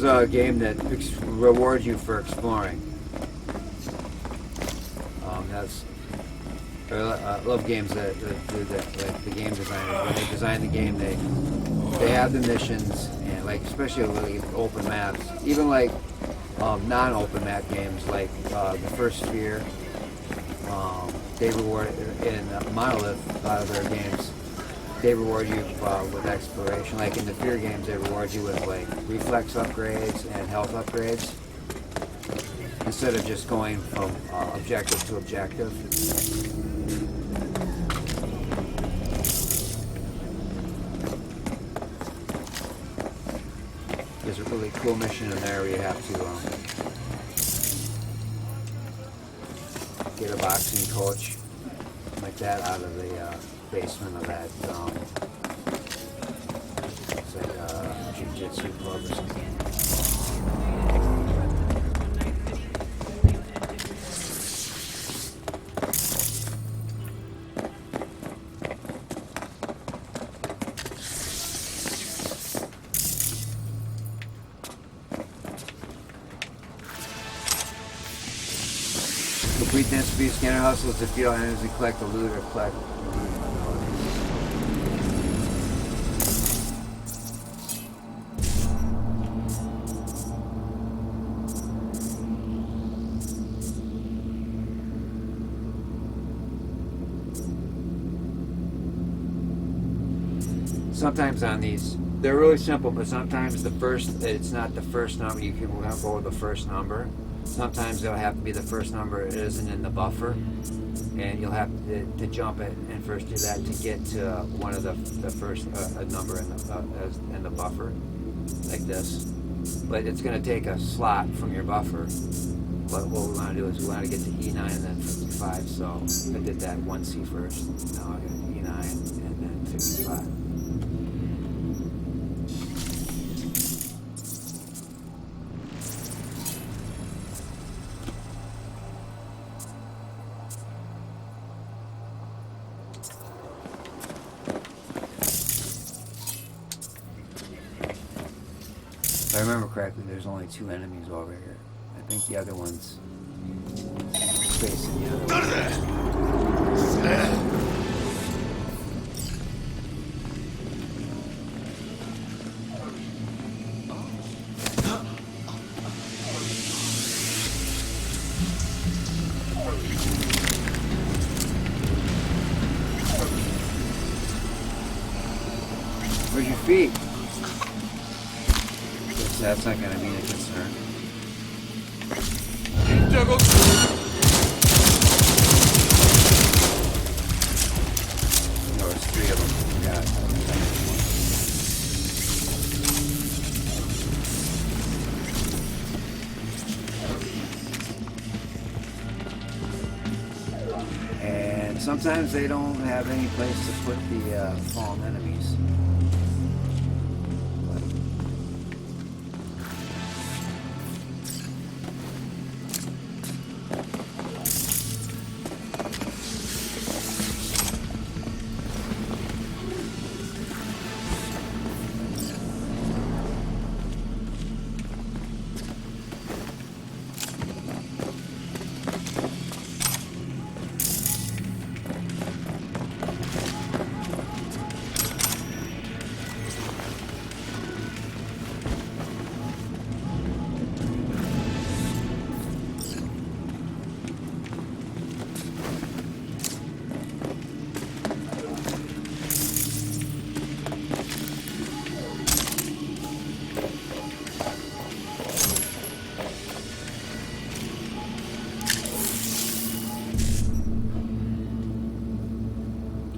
is a game that rewards you for exploring. I love games that do that. Like the game designers, when they design the game, they have the missions, and like especially like open maps, even like non-open map games like the First Sphere. They reward in Monolith, a lot of their games. They reward you with exploration. Like in the Fear games, they reward you with like reflex upgrades and health upgrades instead of just going from objective to objective. There's a really cool mission in there where you have to get a boxing coach like that out of the basement of that it's like a jiu-jitsu club or something. Complete dance speed scanner hustles, defeat all enemies and collect the loot or collect. Sometimes on these, they're really simple, but sometimes it's not the first number. You can go with the first number. Sometimes it'll have to be the first number. It isn't in the buffer, and you'll have to jump it and first do that to get to one of the first number in the buffer, like this. But it's going to take a slot from your buffer. But what we want to do is we want to get to E9 and then 55. So I did that 1C first. Now I got E9 and then 55. If I remember correctly, there's only 2 enemies over here. I think the other one's facing the other one. Where's your feet? That's not going to be a concern. No, there's 3 of them. Yeah. And sometimes they don't have any place to put the fallen enemies.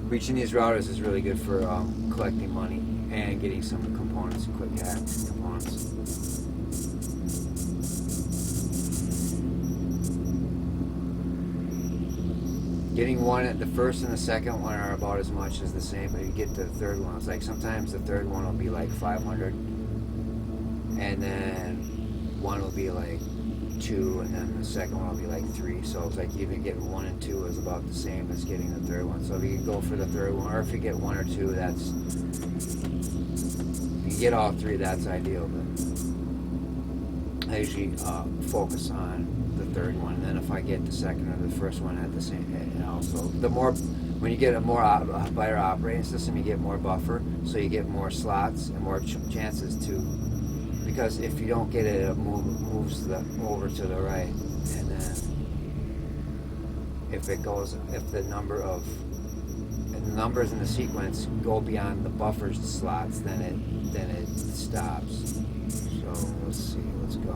Reaching these routers is really good for collecting money and getting some components, quick hack components. Getting one at the first and the second one are about as much as the same, but you get the third one, it's like sometimes the third one will be like 500, and then one will be like 2, and then the second one will be like 3. So it's like even getting 1 and 2 is about the same as getting the third one. So if you can go for the third one, or if you get 1 or 2, if you get all 3, that's ideal. But I usually focus on the third one, and then if I get the second or the first one at the same, and also the more, when you get a better operating system, you get more buffer, so you get more slots and more chances to, because if you don't get it, it moves over to the right, and then if the numbers in the sequence go beyond the buffer slots, then it stops. So let's see, let's go.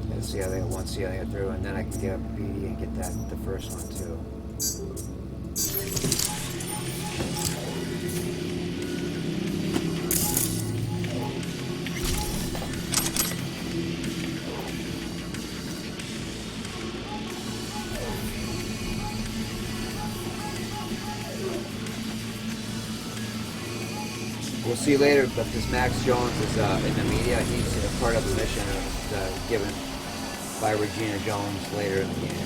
Let's see how they get through, and then I can get up BD and get the first one too. We'll see later, but this Max Jones is in the media. He's a part of the mission given by Regina Jones later in the game.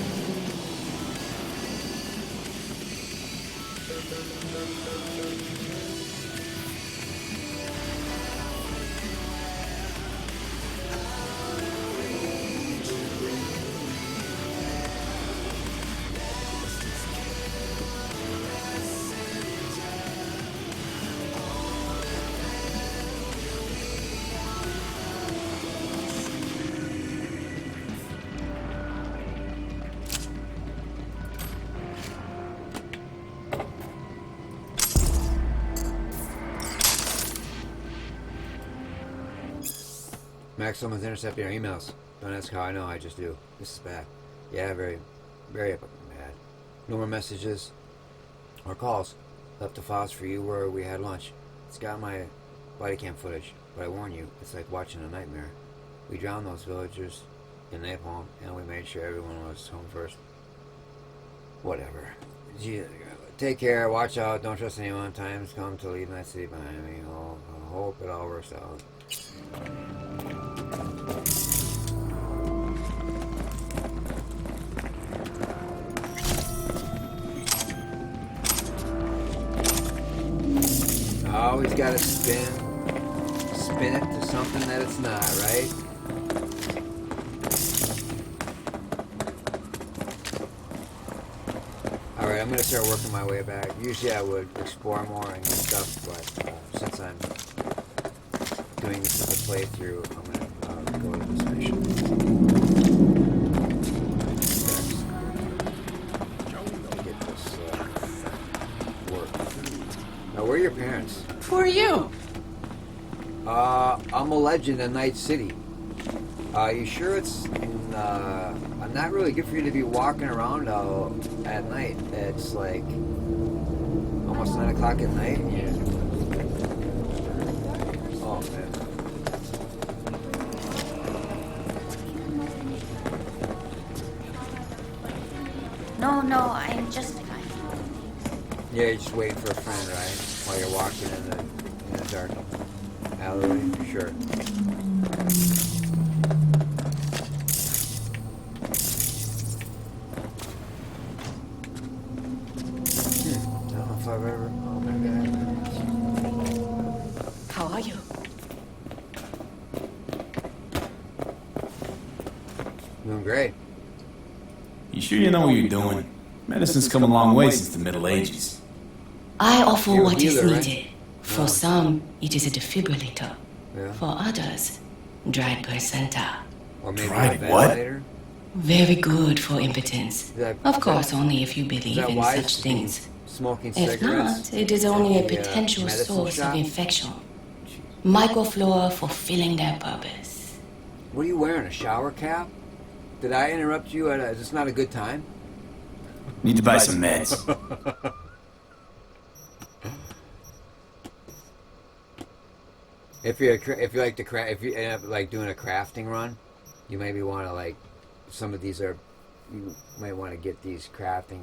Max, someone's intercepting our emails. Don't ask how I know, I just do. This is bad. Yeah, very, very bad. No more messages or calls. Left the files for you where we had lunch. It's got my body cam footage, but I warn you, it's like watching a nightmare. We drowned those villagers in napalm, and we made sure everyone was home first. Whatever. Gee, take care, watch out, don't trust anyone. Time's come to leave my city behind me. I hope it all works out. Always gotta spin it to something that it's not, right? Alright, I'm gonna start working my way back. Usually I would explore more and get stuff, but since I'm doing this as a playthrough, I'm gonna go to this mission. Get this work. Now, where are your parents? Who are you? I'm a legend in Night City. You sure it's I'm not really good for you to be walking around at night. It's like almost 9 o'clock at night. Yeah. Oh man. No, I'm just fine. Yeah, you're just waiting for a friend, right? While you're walking in the dark alleyway. Sure. I don't know if I've ever. Oh, maybe I have. How are you? Doing great. You sure you know what you're doing? Medicine's come a long way since the Middle Ages. I offer You're a what is healer, right? needed. For Oh. some, it is a defibrillator. Yeah. For others, dried placenta. Or maybe Dried a what? ventilator. Very good for impotence. That- Of course, that- only if you Is believe that in wise such to be things. smoking If cigarettes? not, it is only a at the, potential medicine source shop? of infection. Microflora fulfilling their purpose. What are you wearing? A shower cap? Did I interrupt you? Is this not a good time? Need to buy some meds. If you like to craft, if you end up like doing a crafting run, you maybe want to like some of these are you might want to get these crafting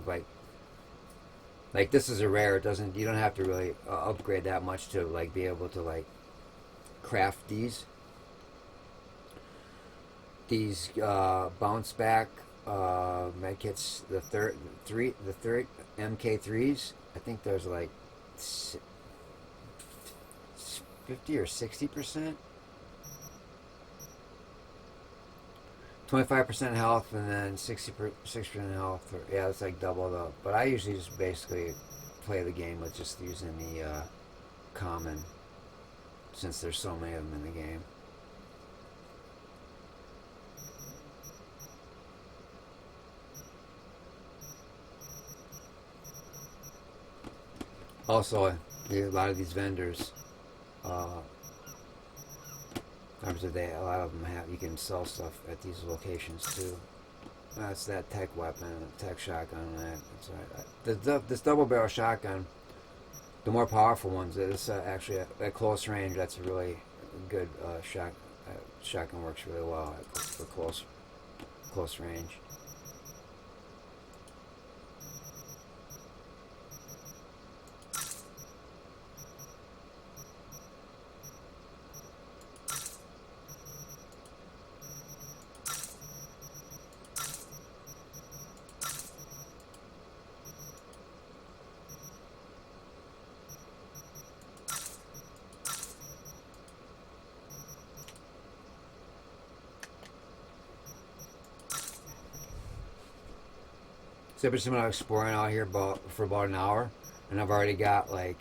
like this is a rare. It doesn't you don't have to really upgrade that much to like be able to like craft these bounce back medkits, the third MK3s. I think there's like 50 or 60%. 25% health and then 6% health. Yeah, it's like doubled up. But I usually just basically play the game with just using the common, since there's so many of them in the game. Also, a lot of these vendors, a lot of them have, you can sell stuff at these locations too. That's that tech weapon, tech shotgun. This double barrel shotgun, the more powerful ones. This actually at close range. That's a really good shotgun. Works really well for close range. So I've been exploring out here for about an hour, and I've already got like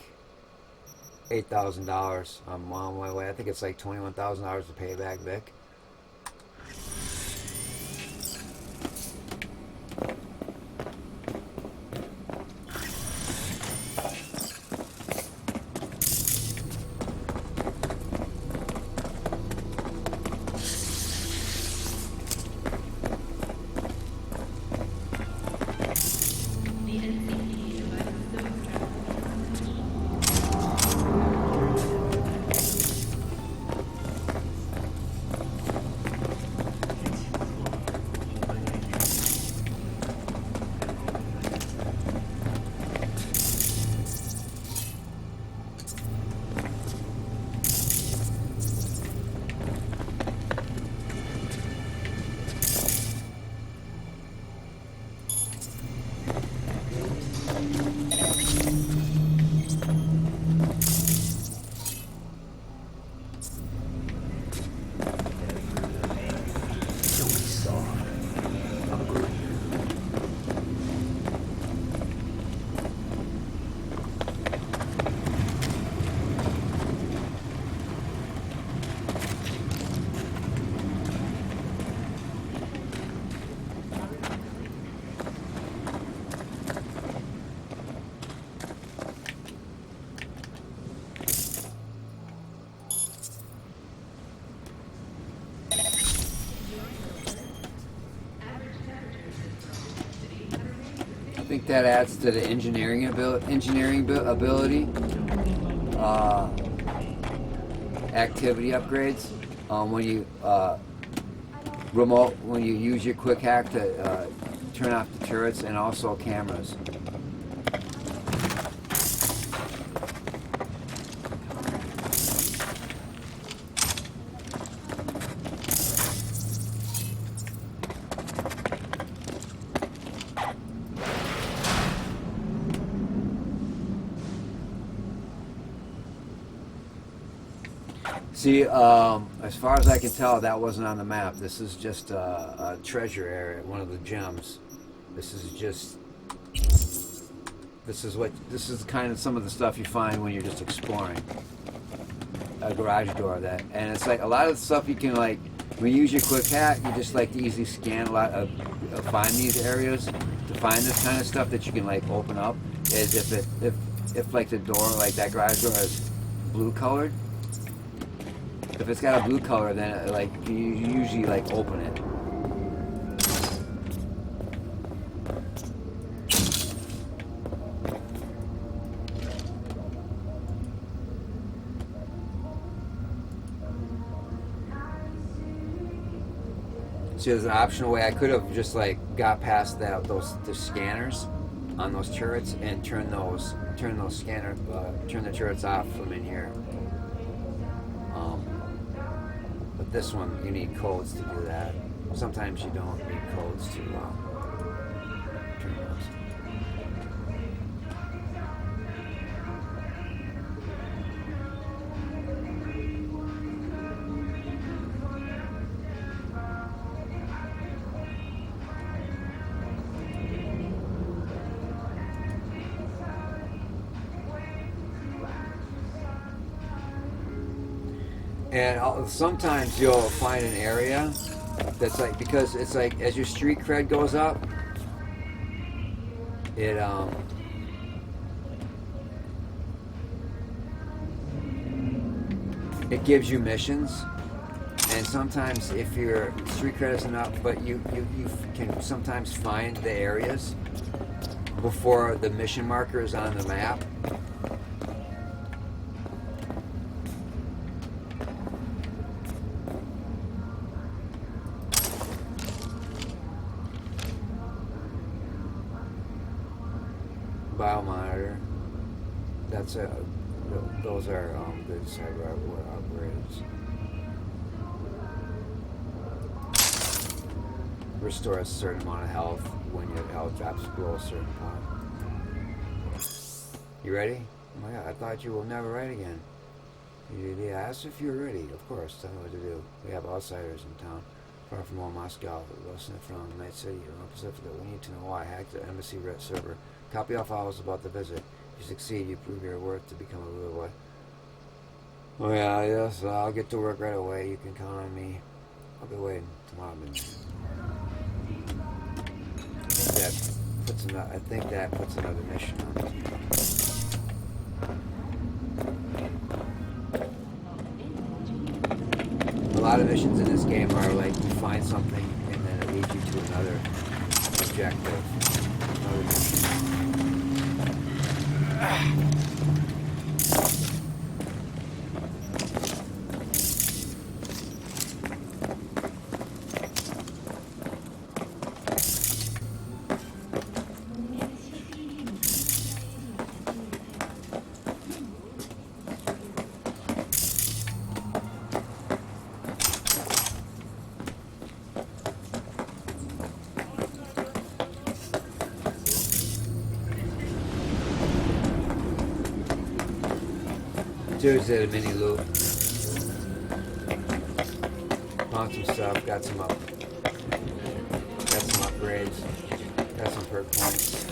$8,000. I'm on my way. I think it's like $21,000 to pay back Vic. I think that adds to the engineering ability. Activity upgrades. When you use your quick hack to turn off the turrets, and also cameras. See, as far as I can tell, that wasn't on the map. This is just a treasure area, one of the gems. This is kind of some of the stuff you find when you're just exploring. A garage door and it's like a lot of the stuff you can, like, when you use your quick hack, you just like to easily scan a lot of, find these areas to find this kind of stuff that you can like open up. Is if like the door, like that garage door, is blue colored. If it's got a blue color, then like you usually like open it. See, there's an optional way. I could have just like got past the scanners on those turrets and turn the turrets off from in here. But this one, you need codes to do that. Sometimes you don't need codes to turn those. And sometimes you'll find an area that's like, because it's like as your street cred goes up, it gives you missions. And sometimes if your street cred isn't up, but you can sometimes find the areas before the mission marker is on the map. Biomonitor. Those are good cyber upgrades. Restore a certain amount of health when your health drops below a certain point. You ready? Oh my god, I thought you were never right again. Yeah, ask if you're ready. Of course, tell me what to do. We have outsiders in town, far from old Moscow, listening from Night City or Pacific. We need to know why I hacked the embassy server. Copy all files about the visit. If you succeed, you prove your worth to become a real boy. Oh yeah, yes, I'll get to work right away. You can count on me. I'll be waiting tomorrow midnight. I think that puts another mission on it. A lot of missions in this game are like you find something and then it leads you to another objective. Another mission. Dudes did a mini loop. Found some stuff, got some upgrades, got some perk points.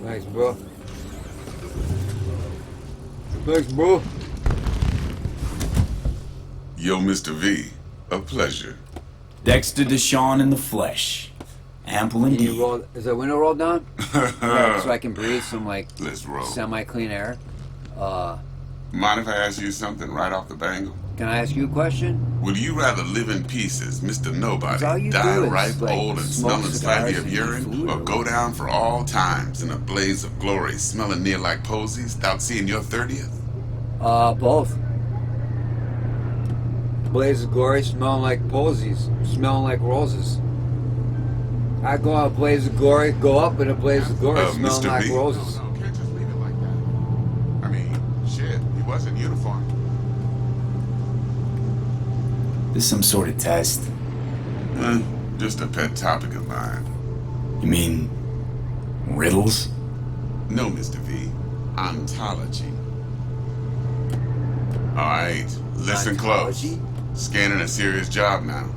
Thanks, bro. Thanks, bro. Yo, Mr. V, a pleasure. Dexter Deshawn in the flesh. Ample indeed. Is the window rolled down? Yeah, so I can breathe some Let's roll. semi-clean air. Mind if I ask you something right off the bangle? Can I ask you a question? Would you rather live in pieces, Mr. All Nobody, you die do is, ripe, like, old, and smoke smelling cigars slightly of and eat urine, food, or or go what? down for all times in a blaze of glory, smelling near like posies, without seeing your 30th? Both. Blaze of glory, smelling like posies, smelling like roses. I go out blaze of glory, go up in a blaze of glory, smelling Mr. like B? roses. No, can't just leave it like that. I mean, shit, he was in uniform. This some sort of test? Just a pet topic of mine. You mean riddles? No, Mr. V. Ontology. Alright, listen Ontology? close. Scanning a serious job now.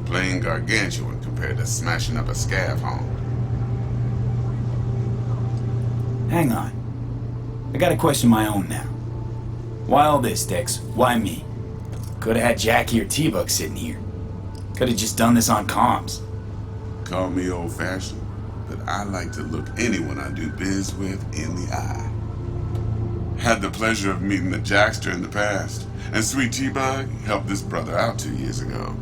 Playing gargantuan compared to smashing up a scav home. Hang on. I got a question of my own now. Why all this, Dex? Why me? Could have had Jackie or T-Bug sitting here. Could have just done this on comms. Call me old-fashioned, but I like to look anyone I do biz with in the eye. Had the pleasure of meeting the Jackster in the past, and Sweet T-Bug helped this brother out 2 years ago.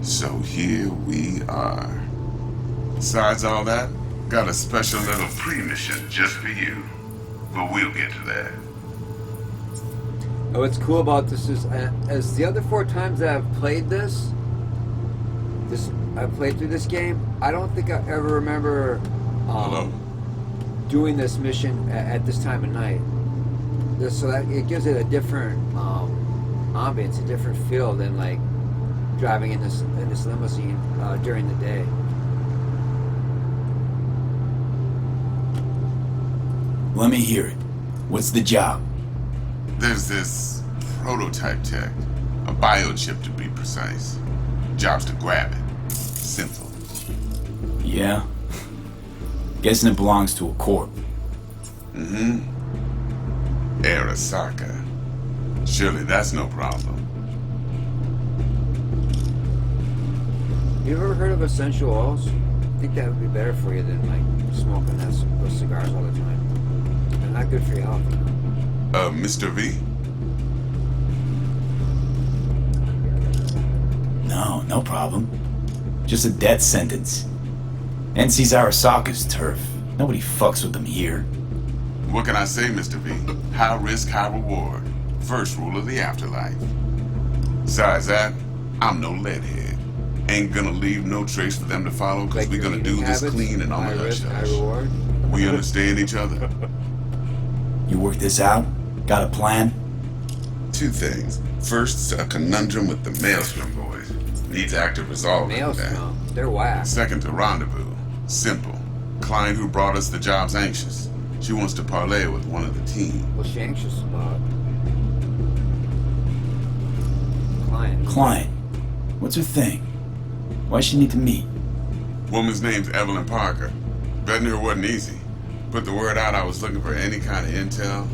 So here we are. Besides all that, got a special little pre-mission just for you. But we'll get to that. And what's cool about this is, as the other 4 times that I've played I've played through this game, I don't think I ever remember Hello? doing this mission at this time of night. So that it gives it a different ambience, a different feel than like driving in this limousine during the day. Let me hear it. What's the job? There's this prototype tech, a biochip to be precise. Job's to grab it, Simple. Yeah? Guessing it belongs to a corp. Mm-hmm. Arasaka. Surely that's no problem. You ever heard of essential oils? I think that would be better for you than like smoking those cigars all the time. They're not good for your health. Mr. V? No, no problem. Just a death sentence. NC's Arasaka's turf. Nobody fucks with them here. What can I say, Mr. V? High risk, high reward. First rule of the afterlife. Besides that, I'm no leadhead. Ain't gonna leave no trace for them to follow, because Like we're gonna do this clean and on high the risk, high hush-hush. reward. We understand each other? You work this out? Got a plan? Two things. First, a conundrum with the Maelstrom boys. Needs active resolving. Maelstrom. They're whack. Second, a rendezvous. Simple. Client who brought us the job's anxious. She wants to parlay with one of the team. What's she anxious about? Client. Client. What's her thing? Why she need to meet? Woman's name's Evelyn Parker. Betting her wasn't easy. Put the word out I was looking for any kind of intel.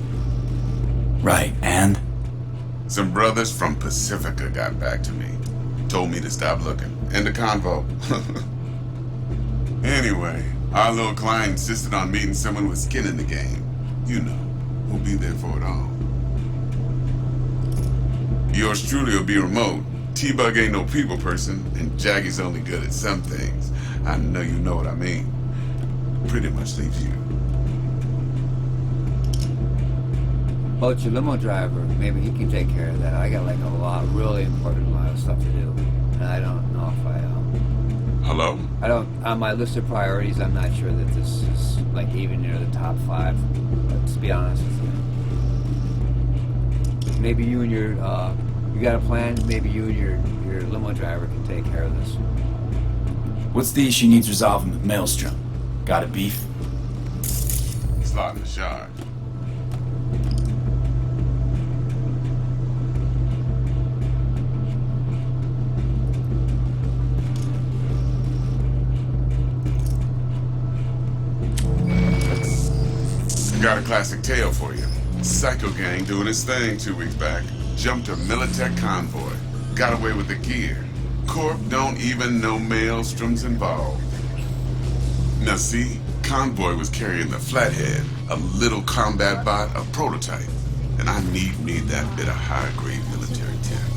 Right, and? Some brothers from Pacifica got back to me. Told me to stop looking. End of convo. Anyway, our little client insisted on meeting someone with skin in the game. You know, who'll be there for it all. Yours truly will be remote. T-Bug ain't no people person, and Jaggy's only good at some things. I know you know what I mean. Pretty much leaves you. Oh, it's your limo driver. Maybe he can take care of that. I got like a really important lot of stuff to do, and I don't know if Hello? I don't. On my list of priorities, I'm not sure that this is like even near the top 5. Let's be honest with you. Maybe you and your, you got a plan? Maybe you and your limo driver can take care of this. What's the issue needs resolving with Maelstrom? Got a beef? Slot in the shard. Got a classic tale for you. Psycho gang doing his thing 2 weeks back. Jumped a Militech convoy. Got away with the gear. Corp don't even know Maelstrom's involved. Now see, convoy was carrying the Flathead, a little combat bot, a prototype. And I need that bit of high-grade military tech.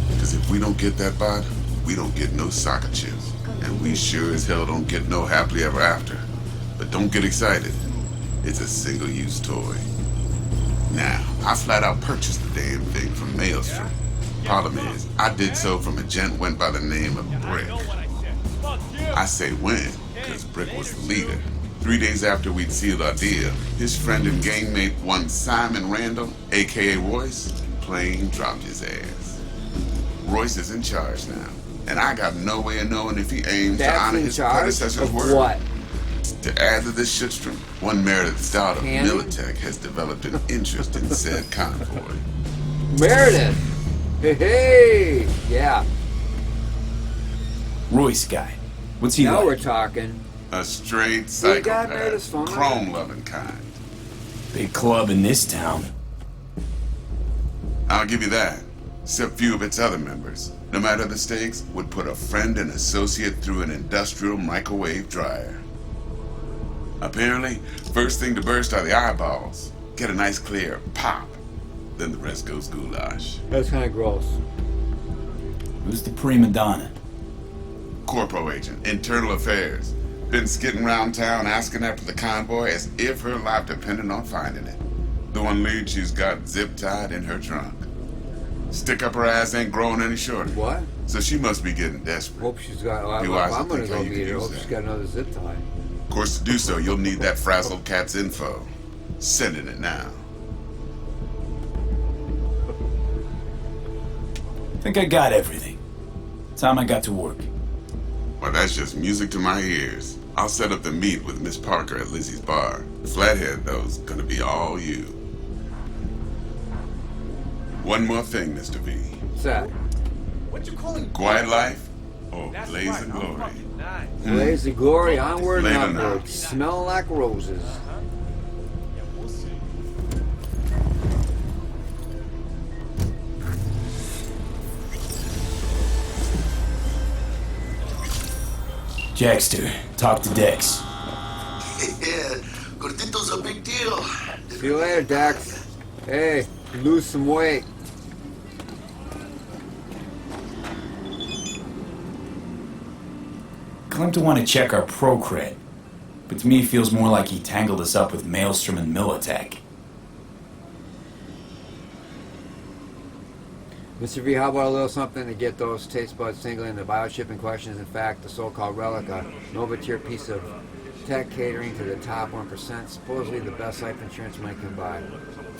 Because if we don't get that bot, we don't get no soccer chips. And we sure as hell don't get no happily ever after. But don't get excited. It's a single-use toy. Now, I flat out purchased the damn thing from Maelstrom. Problem is, I did so from a gent went by the name of Brick. I say when, because Brick was the leader. 3 days after we'd sealed our deal, his friend and gangmate, one Simon Randall, aka Royce, plain dropped his ass. Royce is in charge now, and I got no way of knowing if he aims to honor his predecessor's of word. what? To add to this shitstream, one Meredith Stout of Candy? Militech has developed an interest in said convoy. Meredith! Hey! Yeah. Royce guy. What's he Now like? we're talking. A straight You got Meredith's phone psychopath, number? chrome-loving kind. Big club in this town. I'll give you that. Except few of its other members, no matter the stakes, would put a friend and associate through an industrial microwave dryer. Apparently, first thing to burst are the eyeballs. Get a nice clear pop. Then the rest goes goulash. That's kind of gross. Who's the prima donna? Corpo agent, internal affairs. Been skidding around town asking after the convoy as if her life depended on finding it. The one lead she's got zip-tied in her trunk. Stick up her ass ain't growing any shorter. What? So she must be getting desperate. Hope she's got. Well, Be wise I'm to gonna think how go you meet can her. use Hope that. she's got another zip tie. Of course, to do so, you'll need that frazzled cat's info. Sending it now. Think I got everything. Time I got to work. Well, that's just music to my ears. I'll set up the meet with Miss Parker at Lizzie's bar. Flathead, though's gonna be all you. One more thing, Mr. V. What's that? Quiet life, or blaze of glory. Blaze of glory, onward and Later upward. now. Smell like roses. Jackster, talk to Dex. Yeah, Gordito's a big deal. See you later, Dex. Hey, lose some weight. Claimed to want to check our pro cred, but to me it feels more like he tangled us up with Maelstrom and Militech. Mr. V, how about a little something to get those taste buds tingling? The biochip in question is in fact the so-called Relica, Nova-tier piece of tech catering to the top 1%, supposedly the best life insurance money can buy.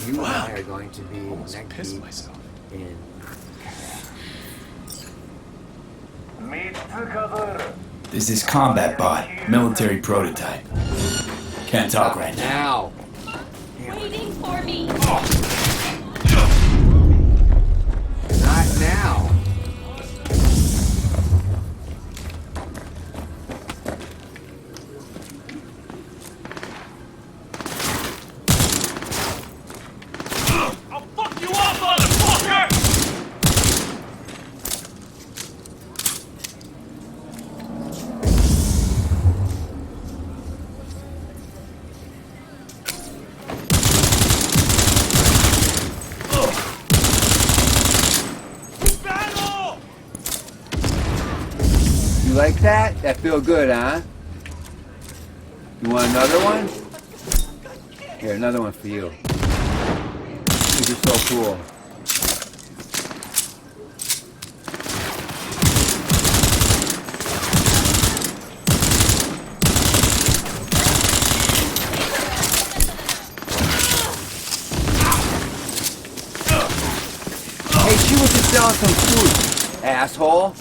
You and I are going to be neck deep in There's this combat bot, military prototype. Can't talk right now. now. Waiting for me. Not now. I'll fuck you up, motherfucker! Battle! You like that? That feel good, huh? You want another one? Here, another one for you. These are so cool. Hey, she was just selling some food, asshole.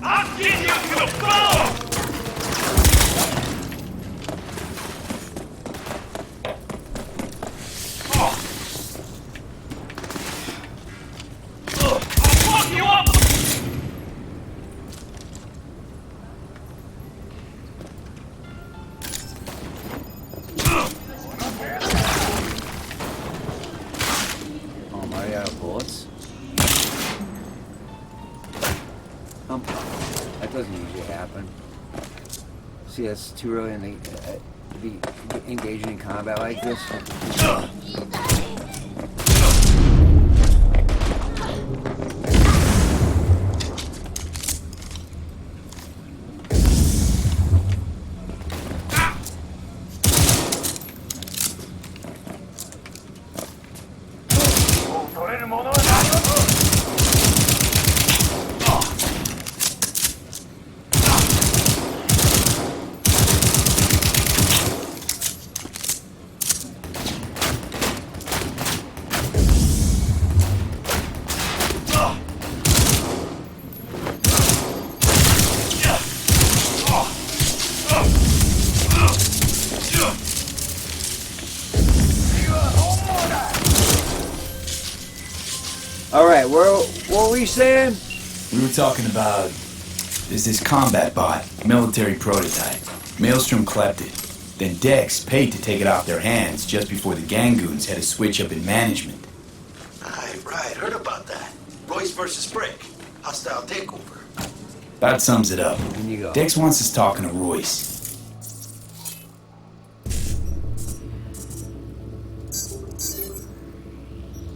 I'll get you to the floor! I'll fuck you up! Oh, am I out of bullets? That doesn't usually happen. See, it's too early in the, to be engaging in combat like this. Alright, what were we saying? We were talking about... There's this combat bot, military prototype. Maelstrom clept it. Then Dex paid to take it off their hands just before the Gangoons had a switch up in management. Right, heard about that. Royce versus Brick. Hostile takeover. That sums it up. In you go. Dex wants us talking to Royce.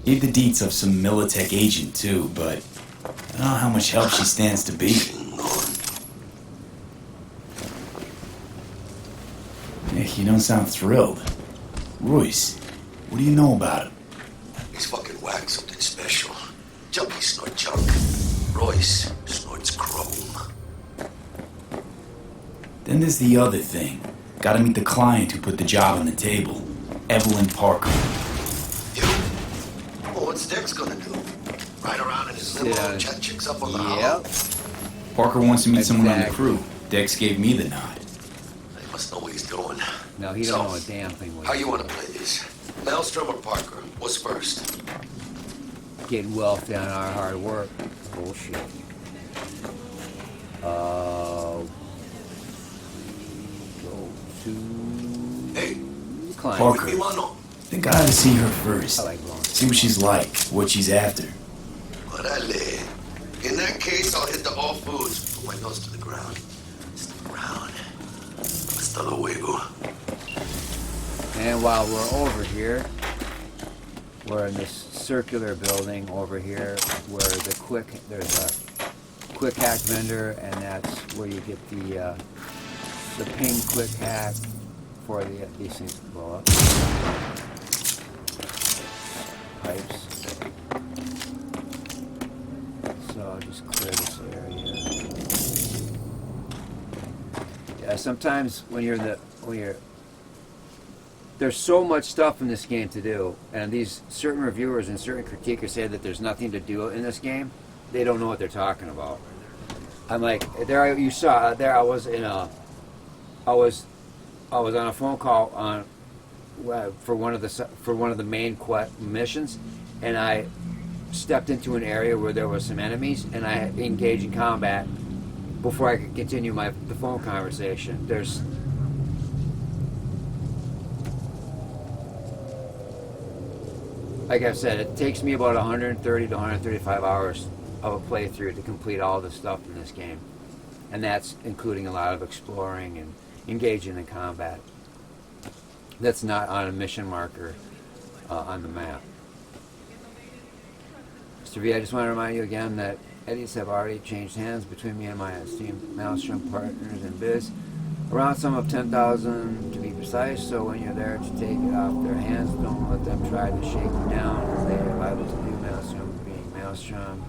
Gave the deets of some Militech agent too, but I don't know how much help she stands to be. Nick, you don't sound thrilled. Royce, what do you know about him? He's fucking whack, something special. Junkies snort junk. Royce snort it's chrome. Then there's the other thing. Gotta meet the client who put the job on the table. Evelyn Parker. You? Well, what's Dex gonna do? Ride around in his Sit limo on and his- chat chicks up on the Yep. hollow? Parker wants to meet someone on the Exactly. crew. Dex gave me the nod. He must know what he's doing. No, he don't know a damn thing. What How he's you want to play this? Maelstrom or Parker? What's first? getting wealthy on our hard work. Bullshit. Go to Hey, client. Parker. mi mano. Think I ought to see her first. I like blowing. See what she's like, what she's after. Orale. In that case, I'll hit the all foods. Put my nose to the ground. Stick around. Hasta luego. And while we're over here, we're in this circular building over here where there's a quick hack vendor, and that's where you get the ping quick hack for these things to blow up. Pipes. So I'll just clear this area. Yeah, sometimes when there's so much stuff in this game to do, and these certain reviewers and certain critiquers say that there's nothing to do in this game. They don't know what they're talking about. I'm like, you saw there. I was on a phone call for one of the main missions, and I stepped into an area where there was some enemies, and I engaged in combat before I could continue the phone conversation. Like I said, it takes me about 130 to 135 hours of a playthrough to complete all the stuff in this game. And that's including a lot of exploring and engaging in combat. That's not on a mission marker on the map. Mr. V, I just want to remind you again that eddies have already changed hands between me and my esteemed Maelstrom partners in biz. Around sum of 10,000 to be precise, so when you're there to take it off their hands, don't let them try to shake you down, as they are liable to do. Maelstrom being Maelstrom.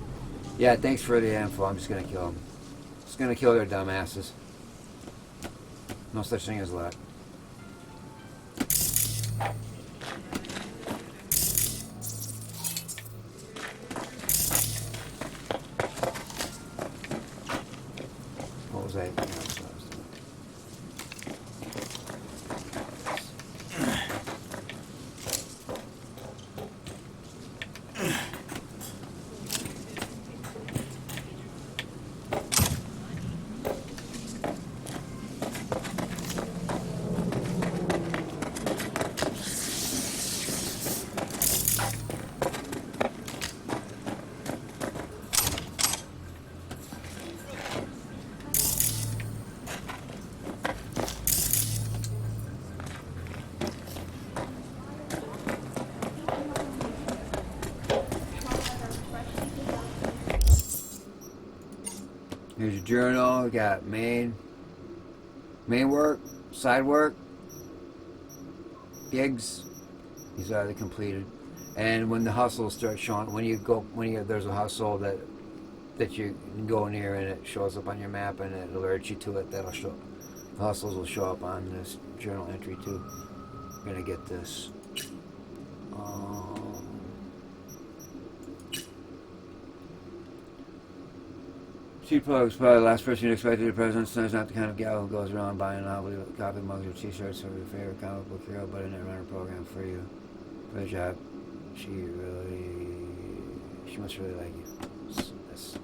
Yeah, thanks for the info. I'm just going to kill them. Just going to kill their dumbasses. No such thing as luck. What was I? Here's your journal. We got main work, side work, gigs. These are the completed. And when the hustles start showing, there's a hustle that you can go near and it shows up on your map and it alerts you to it. The hustles will show up on this journal entry too. We're gonna get this. Cheap plugs, probably the last person you'd expect to be the president. Son's not the kind of gal who goes around buying novelty coffee mugs or t-shirts of your favorite comic book hero, but a net runner program for you. For the job. She must really like you. That's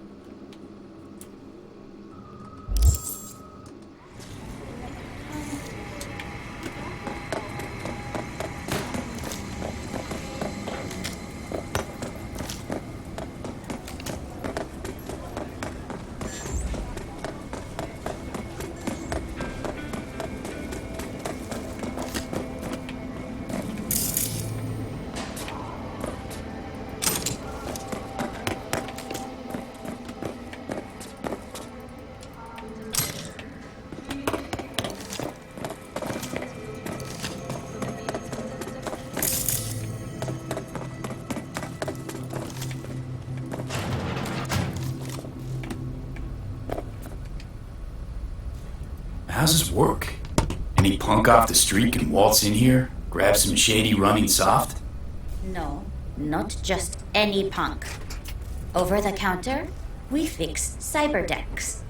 How's this work? Any punk off the street can waltz in here, grab some shady running soft? No, not just any punk. Over the counter, we fix cyber decks.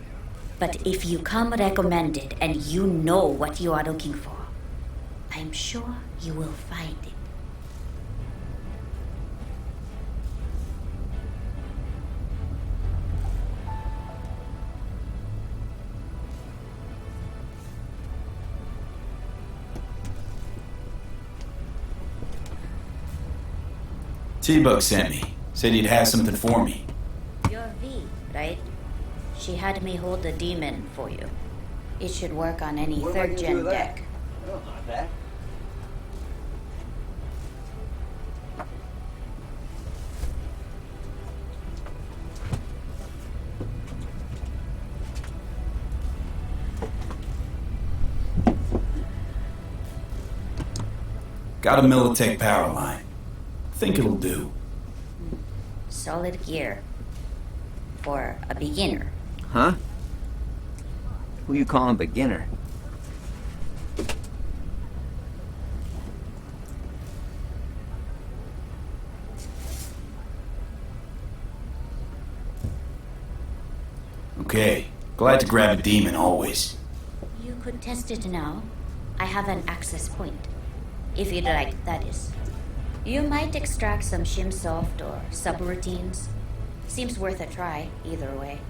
But if you come recommended and you know what you are looking for, I'm sure you will find it. T-Bug sent me. Said he'd have something for me. You're V, right? She had me hold the demon for you. It should work on any third-gen deck. Not that. Got a Militech power line. Think it'll do. Solid gear. For a beginner. Huh? Who you calling beginner? Okay, glad to grab a demon always. You could test it now. I have an access point. If you'd like, that is. You might extract some shimsoft or subroutines. Seems worth a try, either way.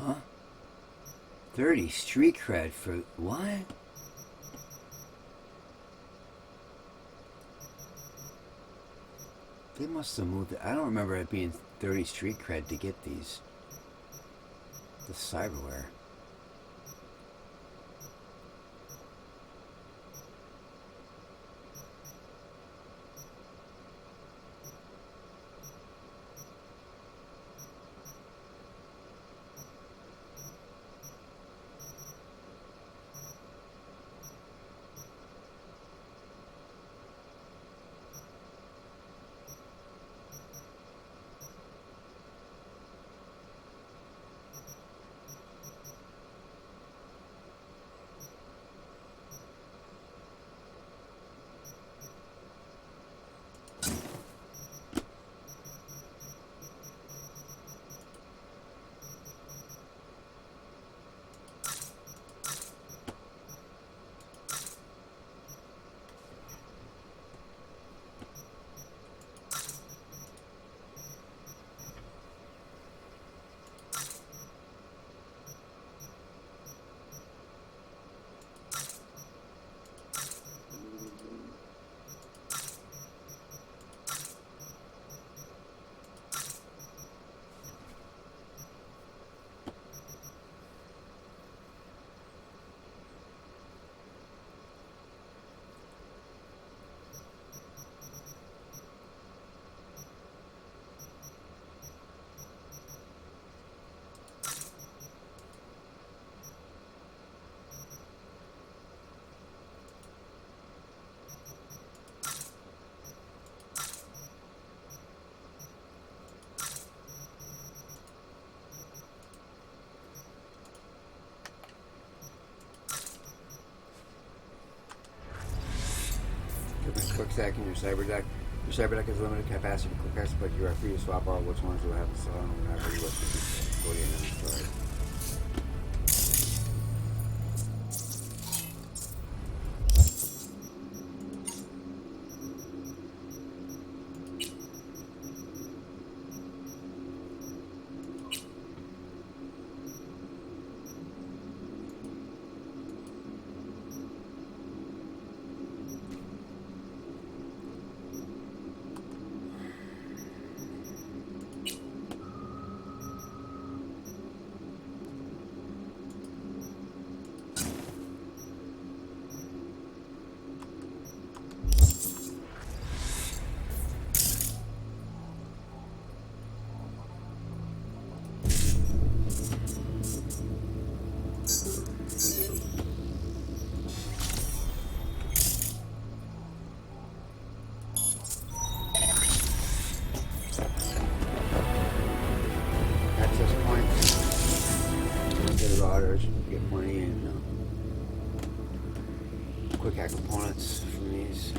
Huh? 30 street cred for what? They must have moved it. I don't remember it being 30 street cred to get these. The cyberware. Quick stack in your cyber deck. Your cyber deck is limited capacity for quick but you are free to swap out which ones will have to sell whenever you wish to do 40 inventory. Access points. Get routers, get money and quick hack components from these.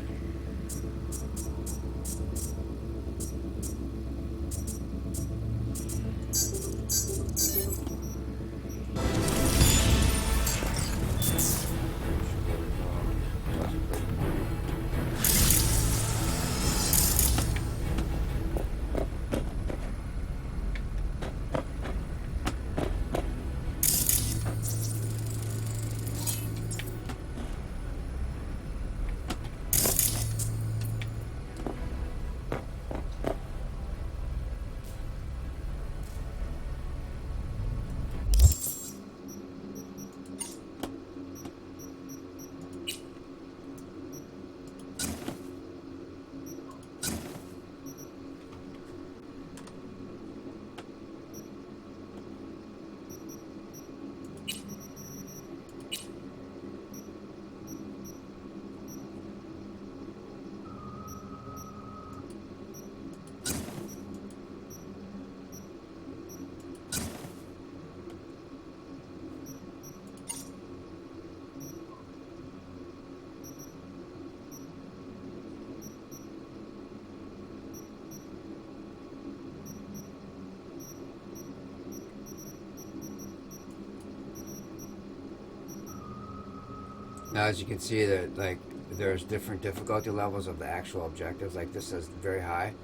Now, as you can see, that like there's different difficulty levels of the actual objectives. Like this says very high.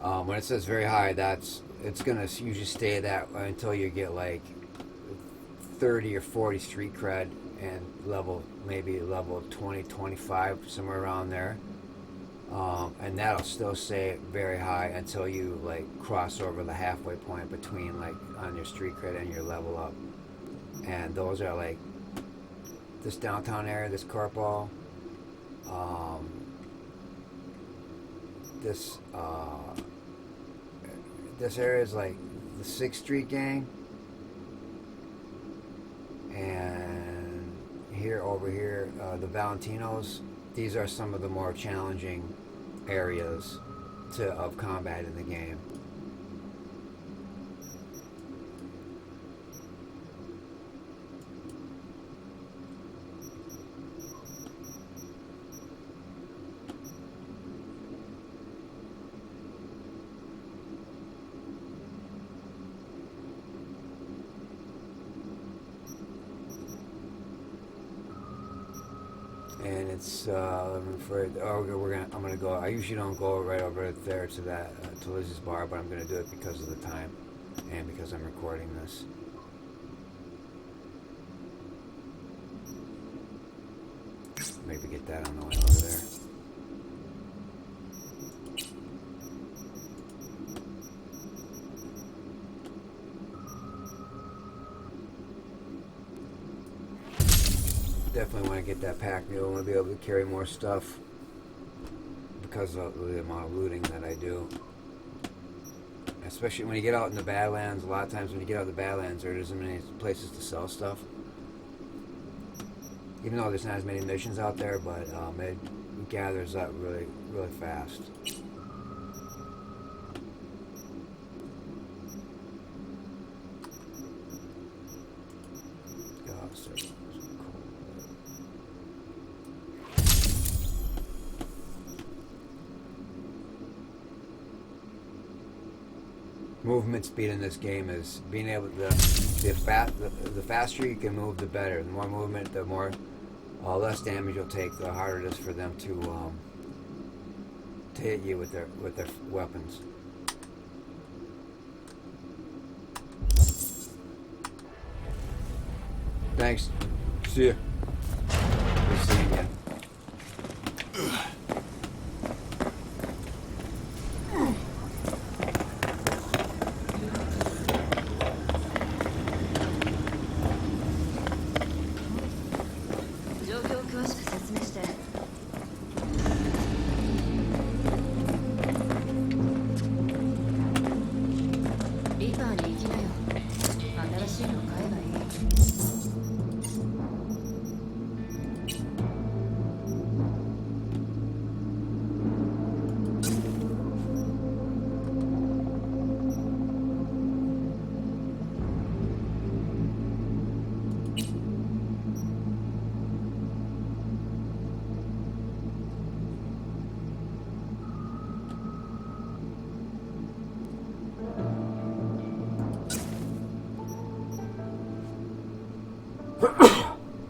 When it says very high, it's gonna usually stay that until you get like 30 or 40 street cred and maybe level 20, 25, somewhere around there. And that'll still stay very high until you like cross over the halfway point between like on your street cred and your level up. And those are like this downtown area, this corpo, this area is like the 6th Street gang, and over here, the Valentinos. These are some of the more challenging areas of combat in the game. And it's I'm gonna go. I usually don't go right over there to that to Liz's bar, but I'm gonna do it because of the time and because I'm recording this. Maybe get that on the way over there. Definitely want to get that pack mule. I want to be able to carry more stuff because of the amount of looting that I do. Especially when you get out in the Badlands. A lot of times when you get out in the Badlands, there isn't many places to sell stuff. Even though there's not as many missions out there, but it gathers up really, really fast. movement speed in this game is being able to the faster you can move, the better. The more movement, the more less damage you'll take. The harder it is for them to hit you with their weapons. Thanks. See ya. Good seeing ya.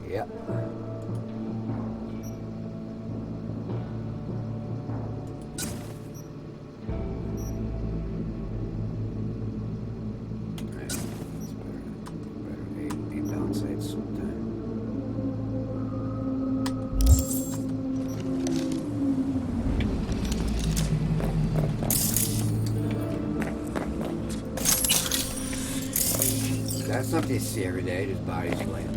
Yep. Aim down sights sometime. That's something you see every day, just bodies laying.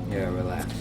Yeah, relax.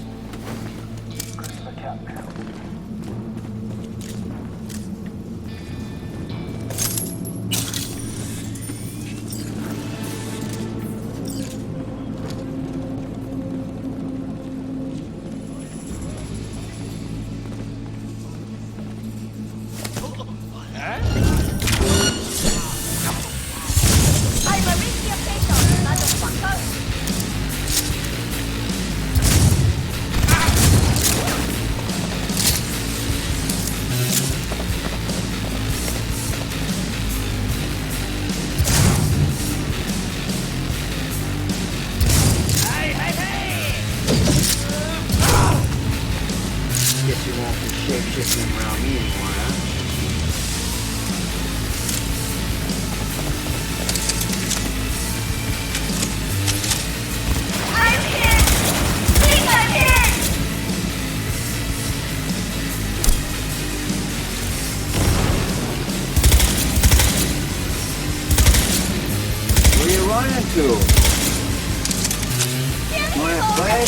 Guess you won't be shape-shifting around me anymore, huh? Where you running to? You wanna play?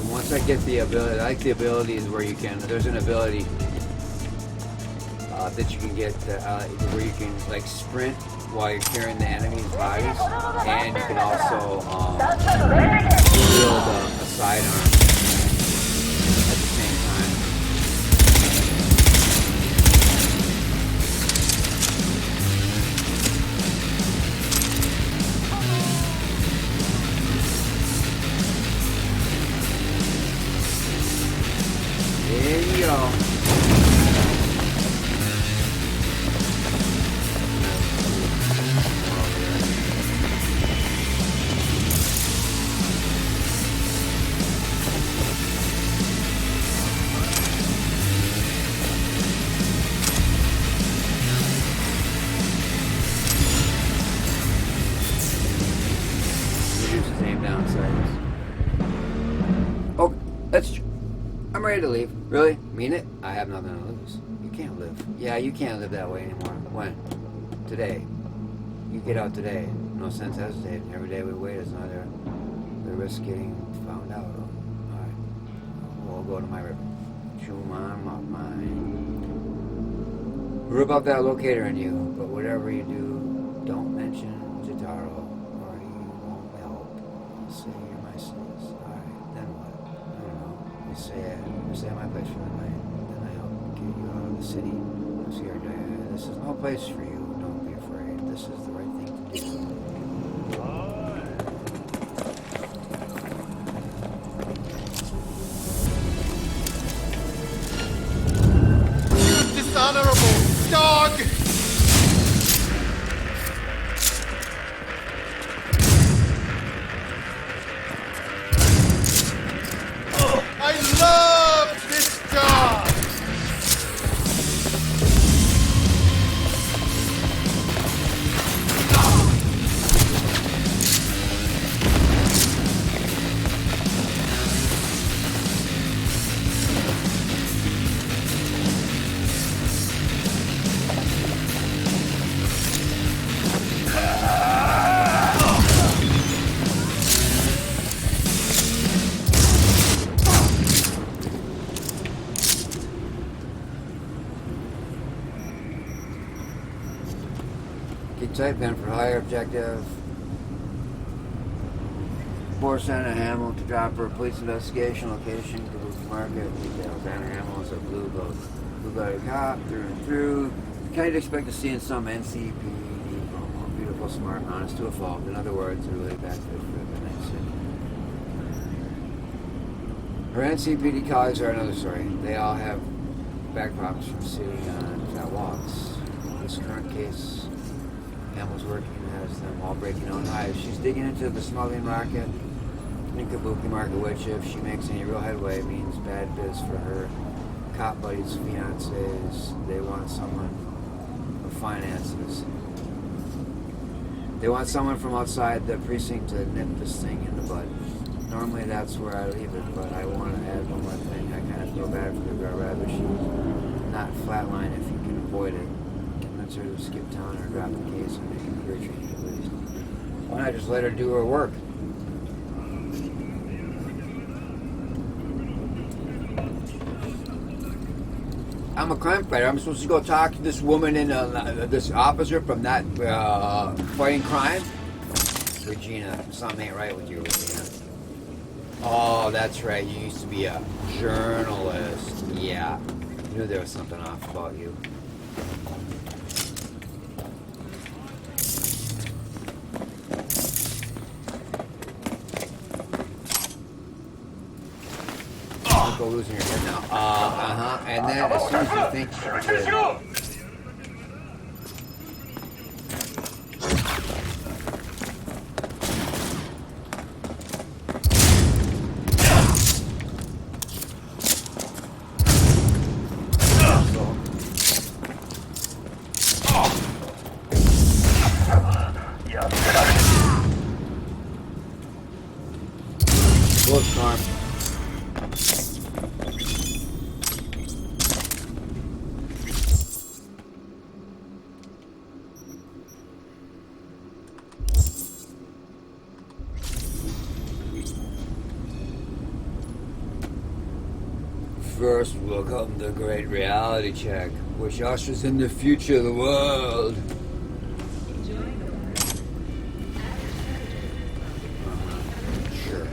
Once I get the ability, I like the abilities where you can, there's an ability that you can get where you can like sprint while you're carrying the enemy's bodies, and you can also wield a sidearm at the same time. There you go. Reduce his aim downsides. Oh, that's. I'm ready to leave. Really? Mean it? I have nothing to lose. You can't live. Yeah, you can't live that way anymore. When? Today. You get out today. No sense hesitating. Every day we wait is another the risk getting found out. Alright. We'll go to my river. Chew mine. Rip out that locator in you, but whatever you do, don't mention Jitaro, or he won't help. I'll say you're my sis. Alright, then what? I don't know. You stay at my place for the night, then I help get you out of the city. I'm scared. This is no place for you. Don't be afraid. This is the right thing to do. Dishonorable dog! I love this dog! Keep tight, pen for higher objective. Force Anna Hamill to drop for a police investigation location. Kabuki Market. Details. Anna Hamill is a blue-blooded cop through and through. Kind of expect to see in some NCPD promo. Beautiful, smart, honest to a fault. In other words, a really bad fit for the next city. Her NCPD colleagues are another story. They all have back problems from sitting on fat walks. This current case, Hamill's working as them all breaking out knives. She's digging into the smuggling racket in Kabuki Market, which, if she makes any real headway, means bad biz for her cop buddies, fiancés. They want someone with finances. They want someone from outside the precinct to nip this thing in the bud. Normally that's where I leave it, but I want to add one more thing. I kind of feel bad for the girl. Rather she's not flatline if you can avoid it. Convince her to skip town or drop the case and make a career change at least. Why not just let her do her work? I'm a crime fighter. I'm supposed to go talk to this woman and this officer from that fighting crime? Regina, something ain't right with you, Regina. Oh, that's right. You used to be a journalist. Yeah. I knew there was something off about you. Don't go losing your head now. And then as soon as you think... Close arm. first will come the great reality check, which ushers in the future of the world. Sure.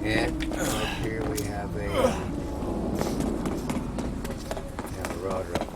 And up here we have a router up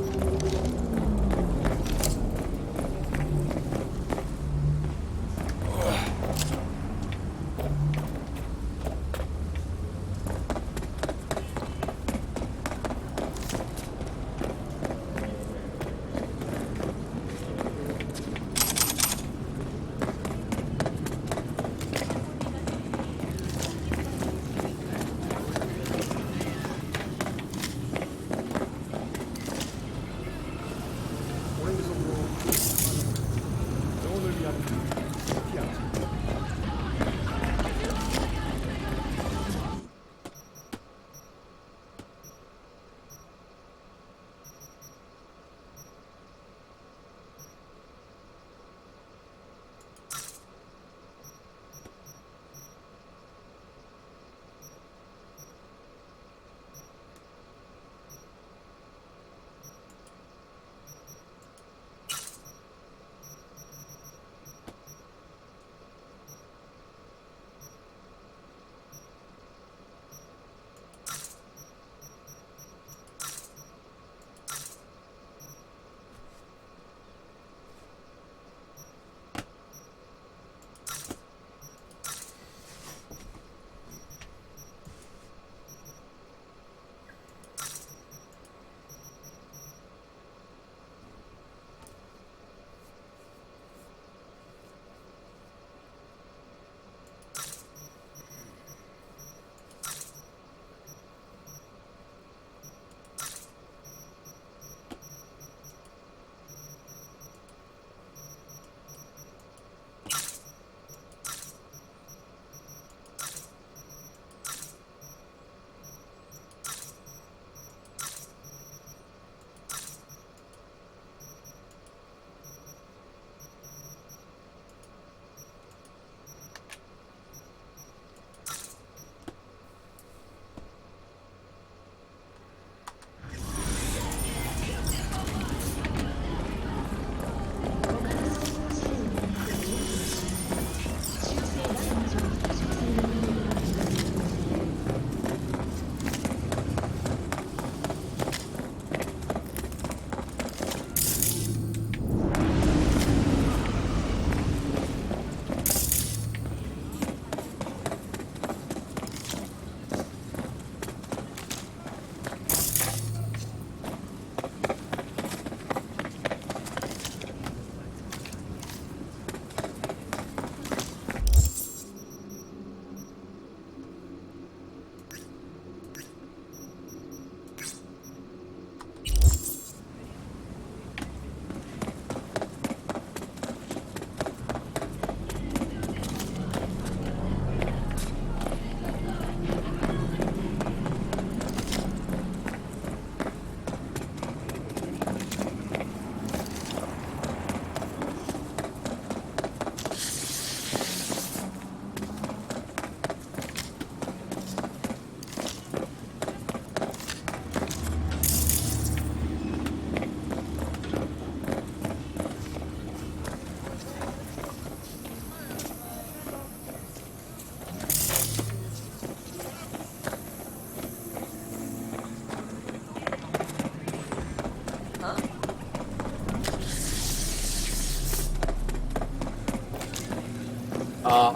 here.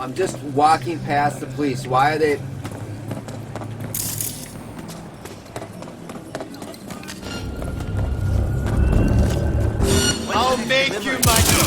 I'm just walking past the police. Why are they... I'll make you my...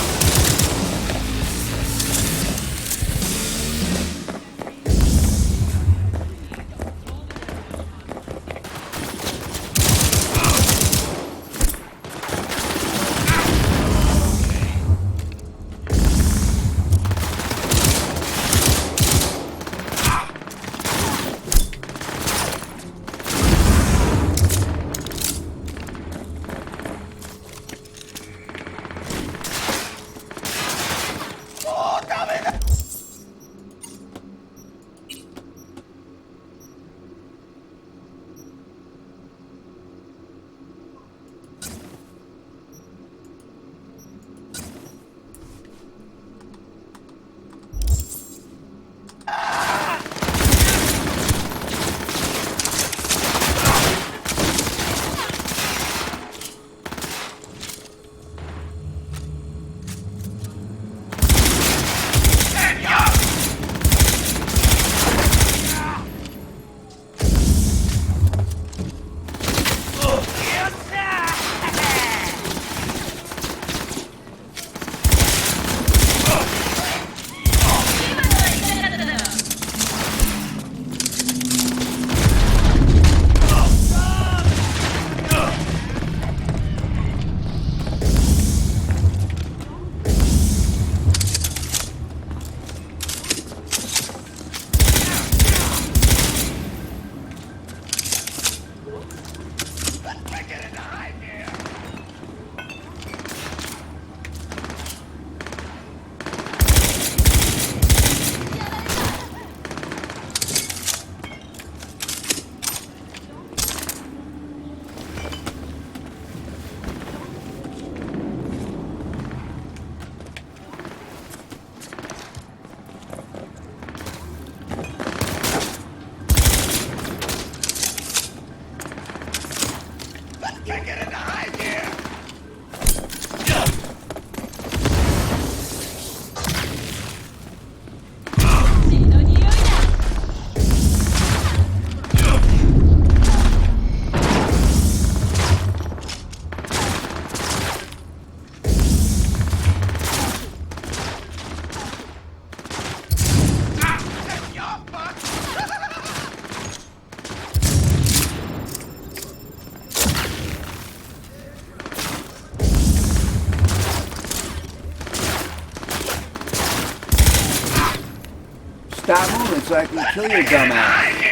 Stop moving so I can kill your dumb ass.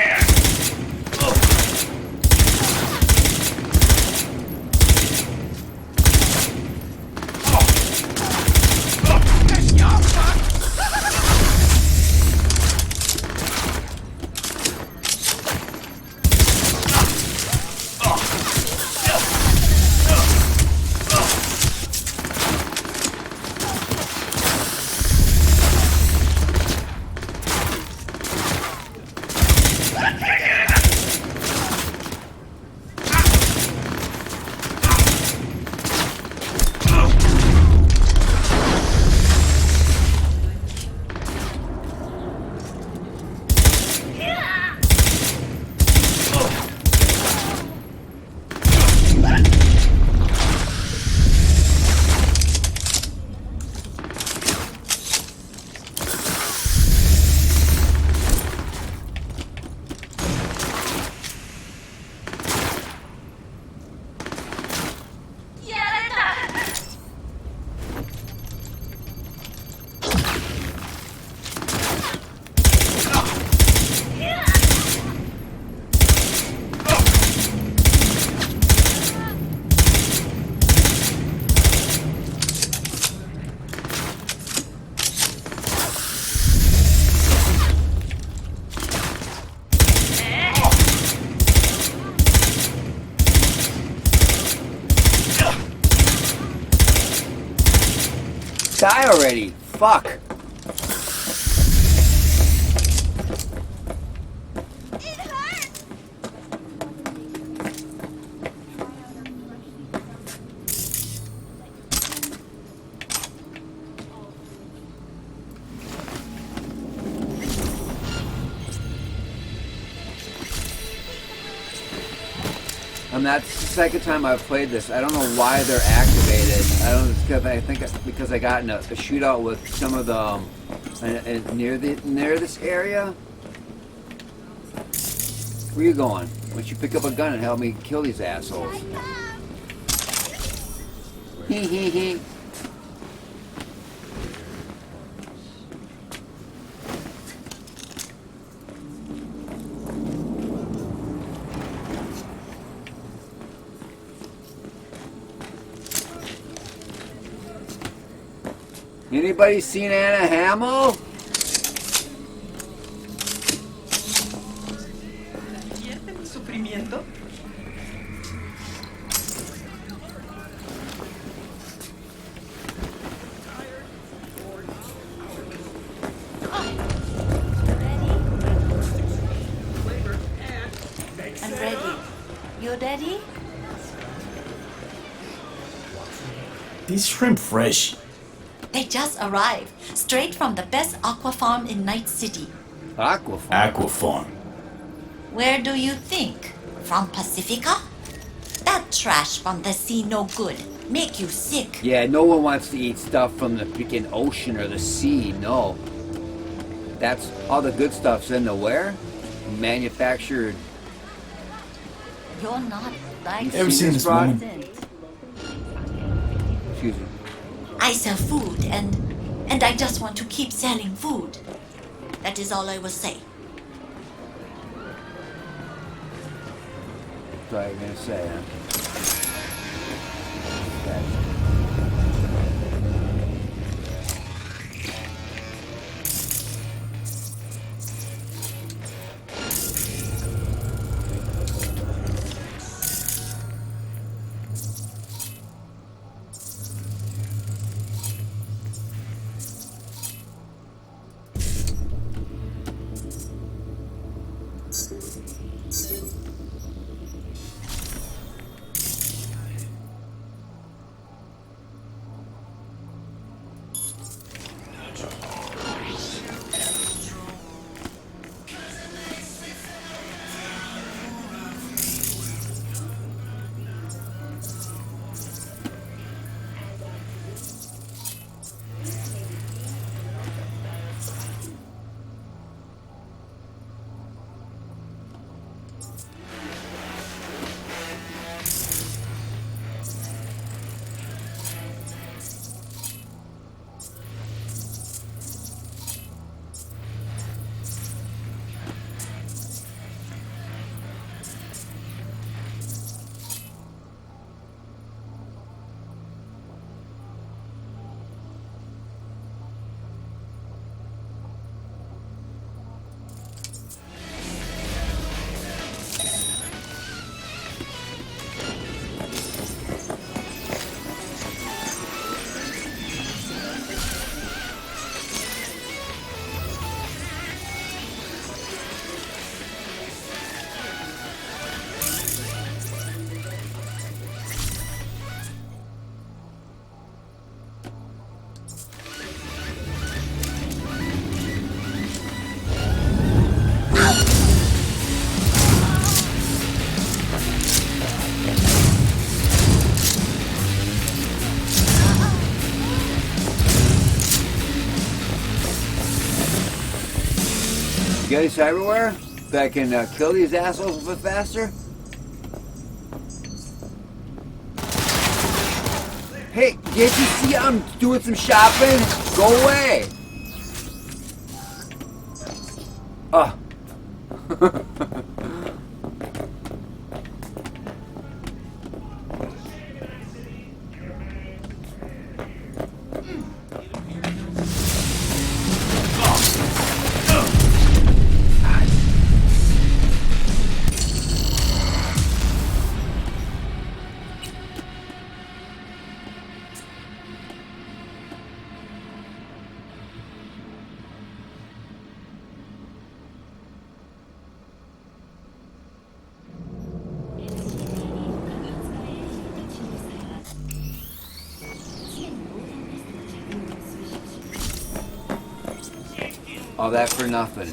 Die already! Fuck! And that's the second time I've played this. I don't know why they're activated. I don't. I think it's because I got in a shootout with some of the near this area. Where you going? Why don't you pick up a gun and help me kill these assholes? Hee hee hee. Anybody seen Anna Hamill? ¿Sienten mi sufrimiento? I'm ready. You ready? These shrimp fresh. They just arrived, straight from the best aqua farm in Night City. Aquafarm. Aquafarm. Where do you think? From Pacifica? That trash from the sea no good. Make you sick. Yeah, no one wants to eat stuff from the freaking ocean or the sea. No. That's all the good stuff's in the where? Manufactured. You're not like Ever seen this woman? Excuse me. I sell food and I just want to keep selling food. That is all I will say. That's what I'm gonna say, huh? Okay. You got any cyberware that can kill these assholes a bit faster? Hey, can't you see I'm doing some shopping? Go away! Oh. All that for nothing.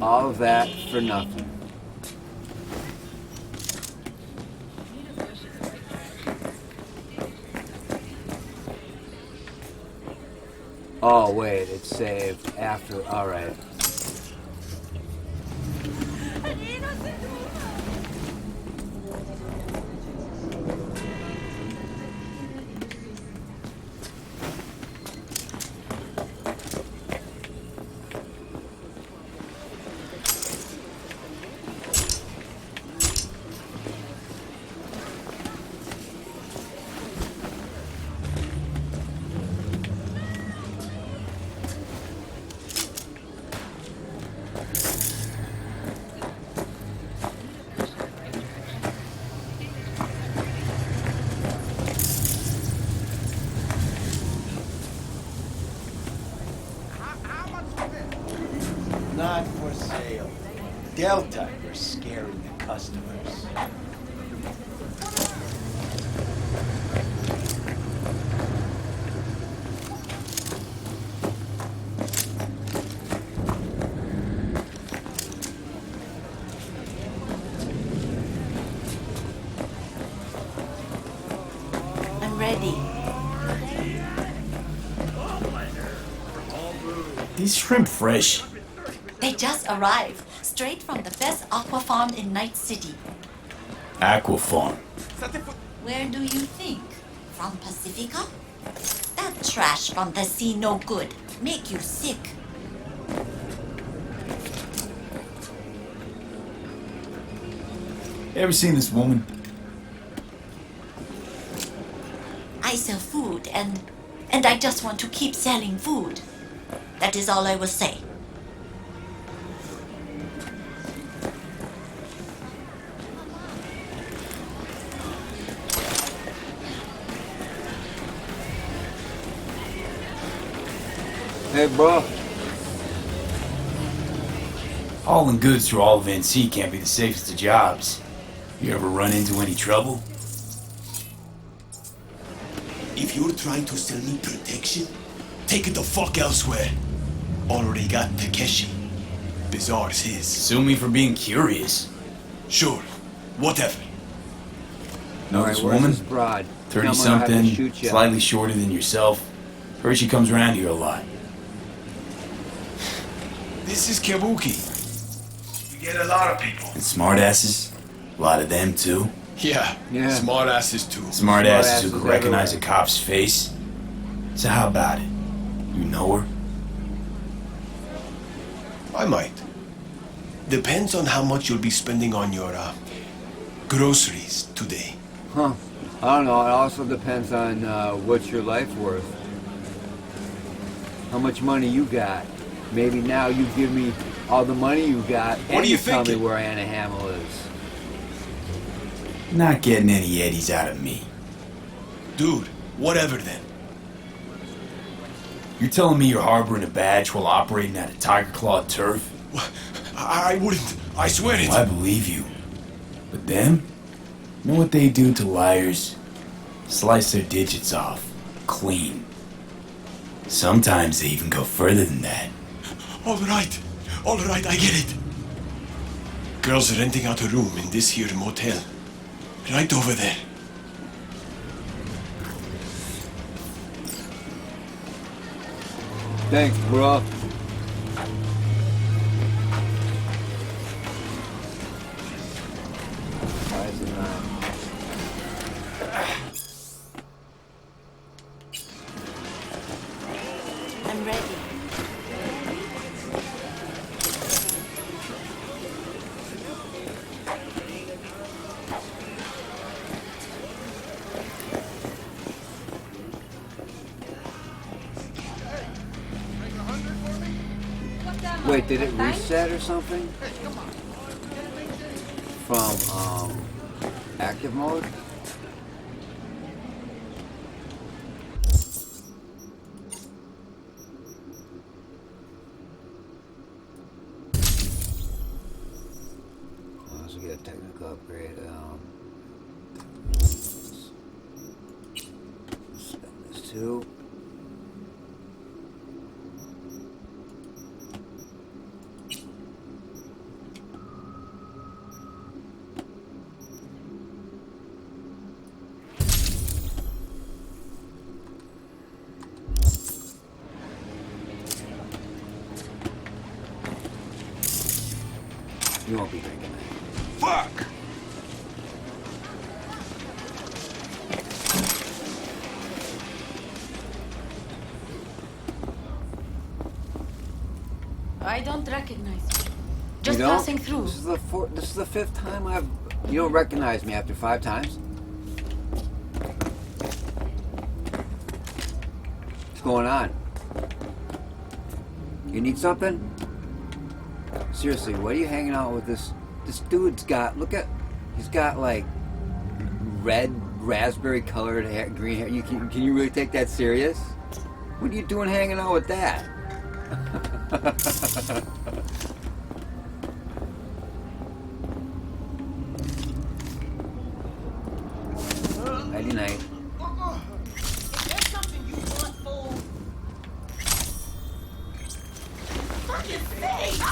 All of that for nothing. Oh wait, it's saved after. All right. Not for sale. Delta are scaring the customers. I'm ready. These shrimp fresh. They just arrived, straight from the best aqua farm in Night City. Aqua Farm. Where do you think? From Pacifica? That trash from the sea no good. Make you sick. Ever seen this woman? I sell food and I just want to keep selling food. That is all I will say. Hey, bro. Hauling goods through all of NC can't be the safest of jobs. You ever run into any trouble? If you're trying to sell me protection, take it the fuck elsewhere. Already got Takeshi. Bizarre's his. Sue me for being curious. Sure, whatever. Know Alright, this where's woman? this broad? Tell me I'll have to 30-something, shoot ya. slightly shorter than yourself. Heard she comes around here a lot. This is Kabuki. You get a lot of people. And smartasses? A lot of them, too. Yeah, Yeah. smart asses too. Smartasses who Smartasses can recognize a everywhere. cop's face. So how about it? You know her? I might. Depends on how much you'll be spending on your groceries today. Huh. I don't know. It also depends on what's your life worth. How much money you got. Maybe now you give me all the money you got and are you tell me thinking? where Anna Hamill is. Not getting any eddies out of me. Dude, whatever then. You're telling me you're harboring a badge while operating out of Tiger Claw turf? I wouldn't. I swear it. Well, I believe you. But them? You know what they do to liars? Slice their digits off. Clean. Sometimes they even go further than that. All right, I get it. Girls are renting out a room in this here motel. Right over there. Thanks, bro. Why is it not? I'm ready. Wait, did it reset or something? From active mode? Let's get a technical upgrade. Spend this too. You won't be drinking that. Fuck! I don't recognize you. You Just don't? passing through. This is the fifth time I've. You don't recognize me after 5 times? What's going on? You need something? Seriously, what are you hanging out with this? This dude's got. Look at. He's got like red, raspberry colored hair, green hair. Can you really take that serious? What are you doing hanging out with that? Nighty night. Is there something you want, fool? Fucking face!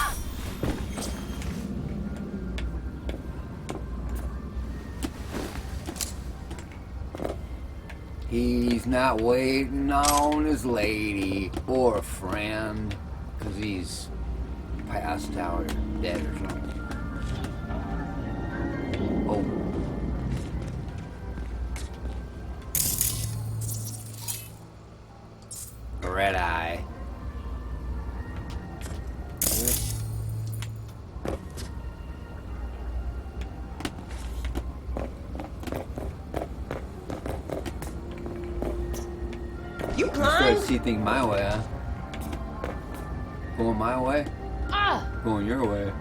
He's not waiting on his lady or a friend, 'cause he's passed out or dead or something. Oh. Red eye. You I blind? started to see things my way, huh? Going my way? Ah! Going your way.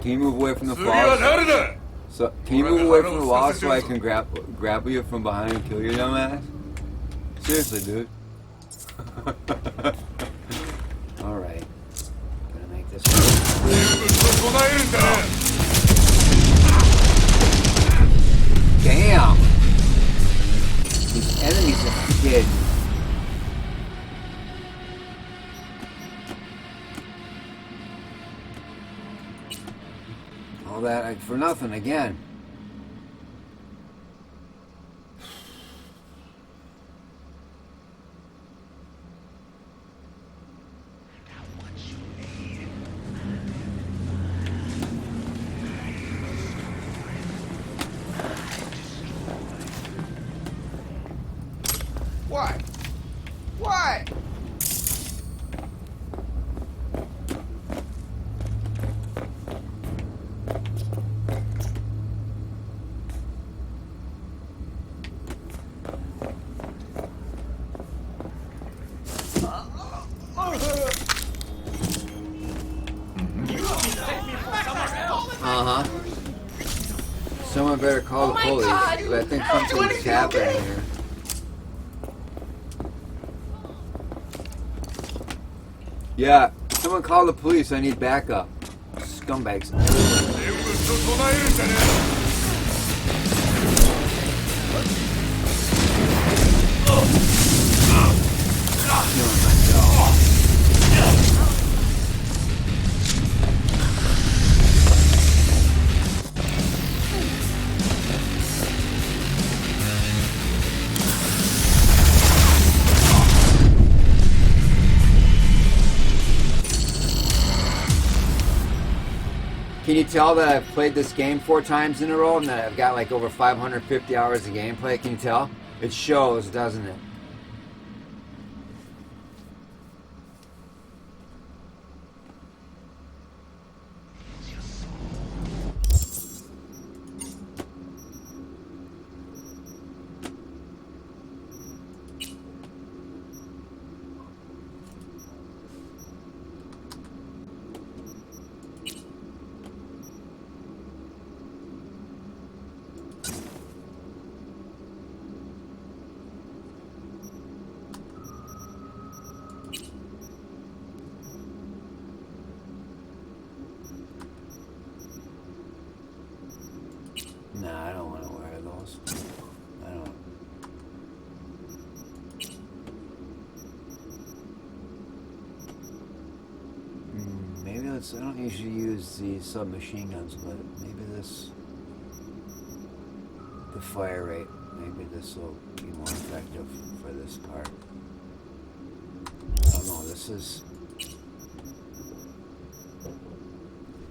Can you move away from the wall? So can you move away from the wall so I can grab you from behind and kill your dumb ass? Seriously, dude. Alright. Gonna make this Damn! These enemies are kid. All that for nothing again. What? What? Uh-huh. Someone better call the police. God. 'Cause I think something's happening here. Yeah, someone call the police. I need backup. Scumbags. Killing myself. Can you tell that I've played this game 4 times in a row and that I've got like over 550 hours of gameplay? Can you tell? It shows, doesn't it? Nah, I don't want to wear those. I don't. Maybe let's. I don't usually use the submachine guns, but maybe this. the fire rate. Maybe this will be more effective for this part. I don't know, this is...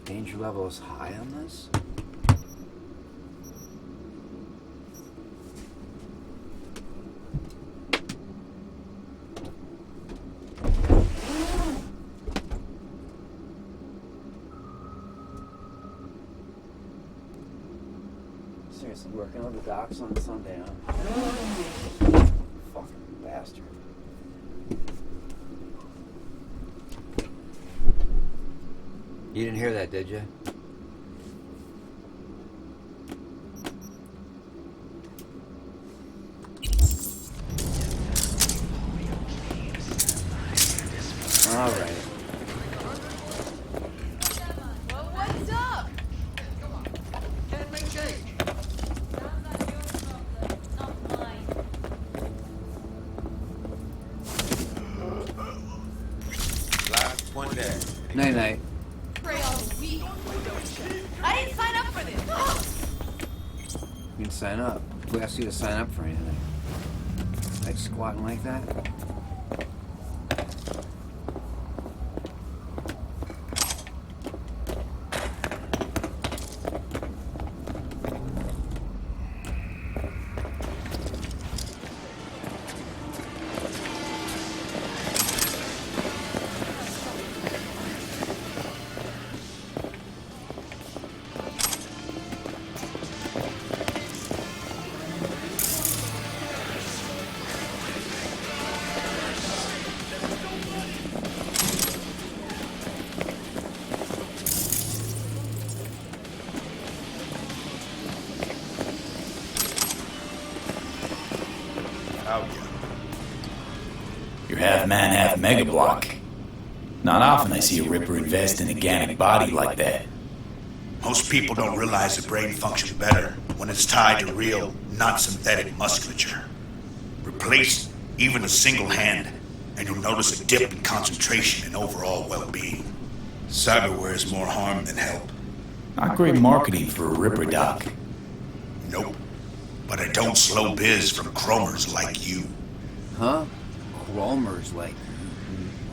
Danger level is high on this? Seriously, working on the docks on Sunday, huh? Fucking bastard. You didn't hear that, did you? All right. Well, what's up? Can't make cake. Last one there. Night night. Pray all week. I didn't sign up for this. You can sign up. Who asked you to sign up for anything? Like squatting like that? You're half man, half mega block. Not often I see a Ripper invest in a organic body like that. Most people don't realize the brain functions better when it's tied to real, not synthetic musculature. Replace even a single hand, and you'll notice a dip in concentration and overall well-being. Cyberware is more harm than help. Not great marketing for a Ripper doc. Nope. But I don't slow biz from chromers like you. Huh? Chromers like...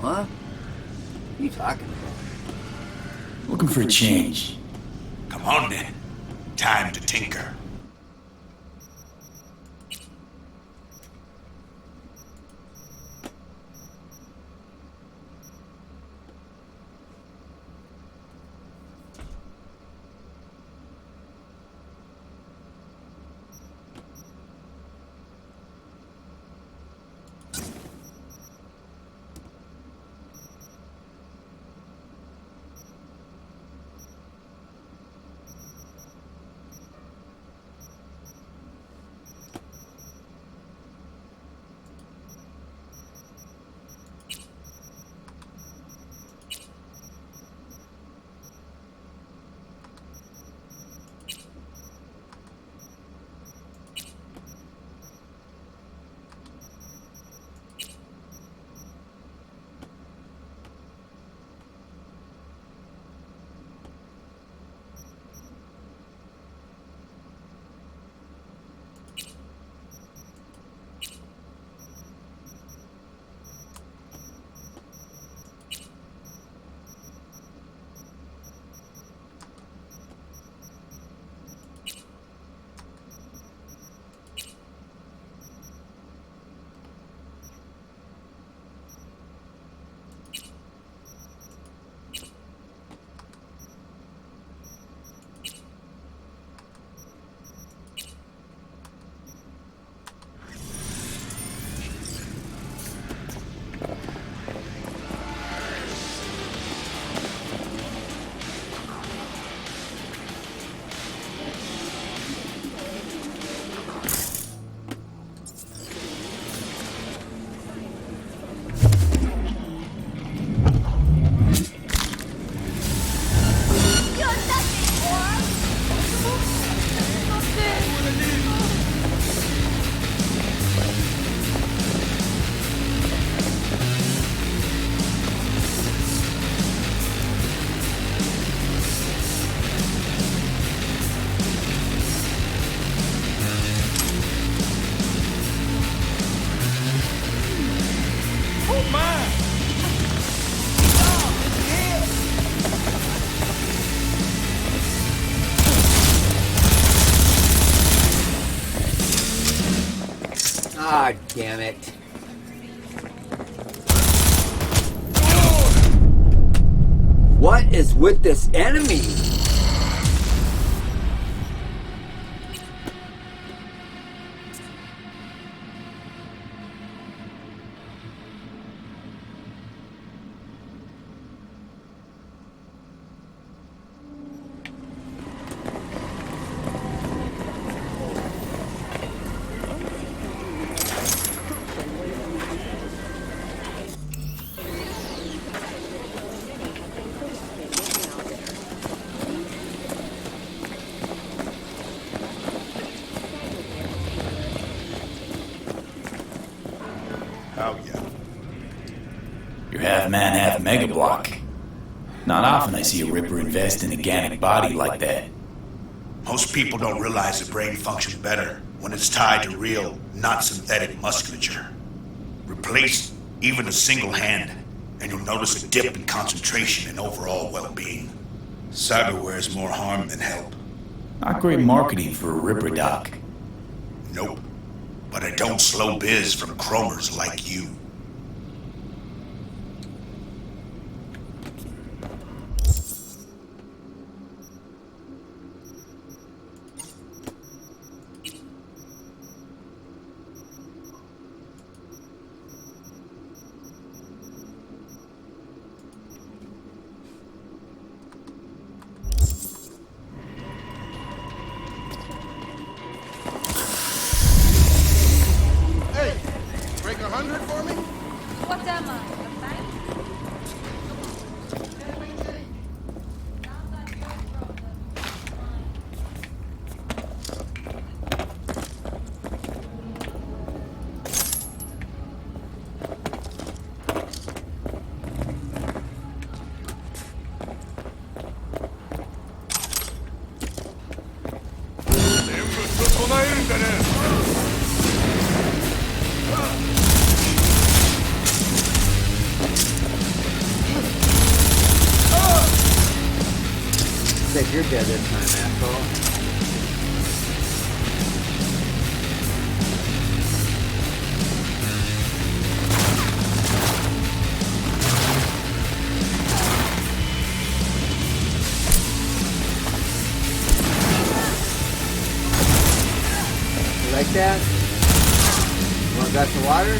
Huh? What are you talking about? Looking for a change. Come on then. Time to tinker. Ah, damn it. What is with this enemy? Oh, yeah. You're half man, half mega block. Not often I see a Ripper invest in a organic body like that. Most people don't realize the brain functions better when it's tied to real, not synthetic musculature. Replace even a single hand, and you'll notice a dip in concentration and overall well-being. Cyberware is more harm than help. Not great marketing for a Ripper, Doc. Nope. But I don't slow biz from chromers like you. Hey, break 100 for me? What am I? A bank? Said you're dead this time, asshole. You like that? You want a glass of water?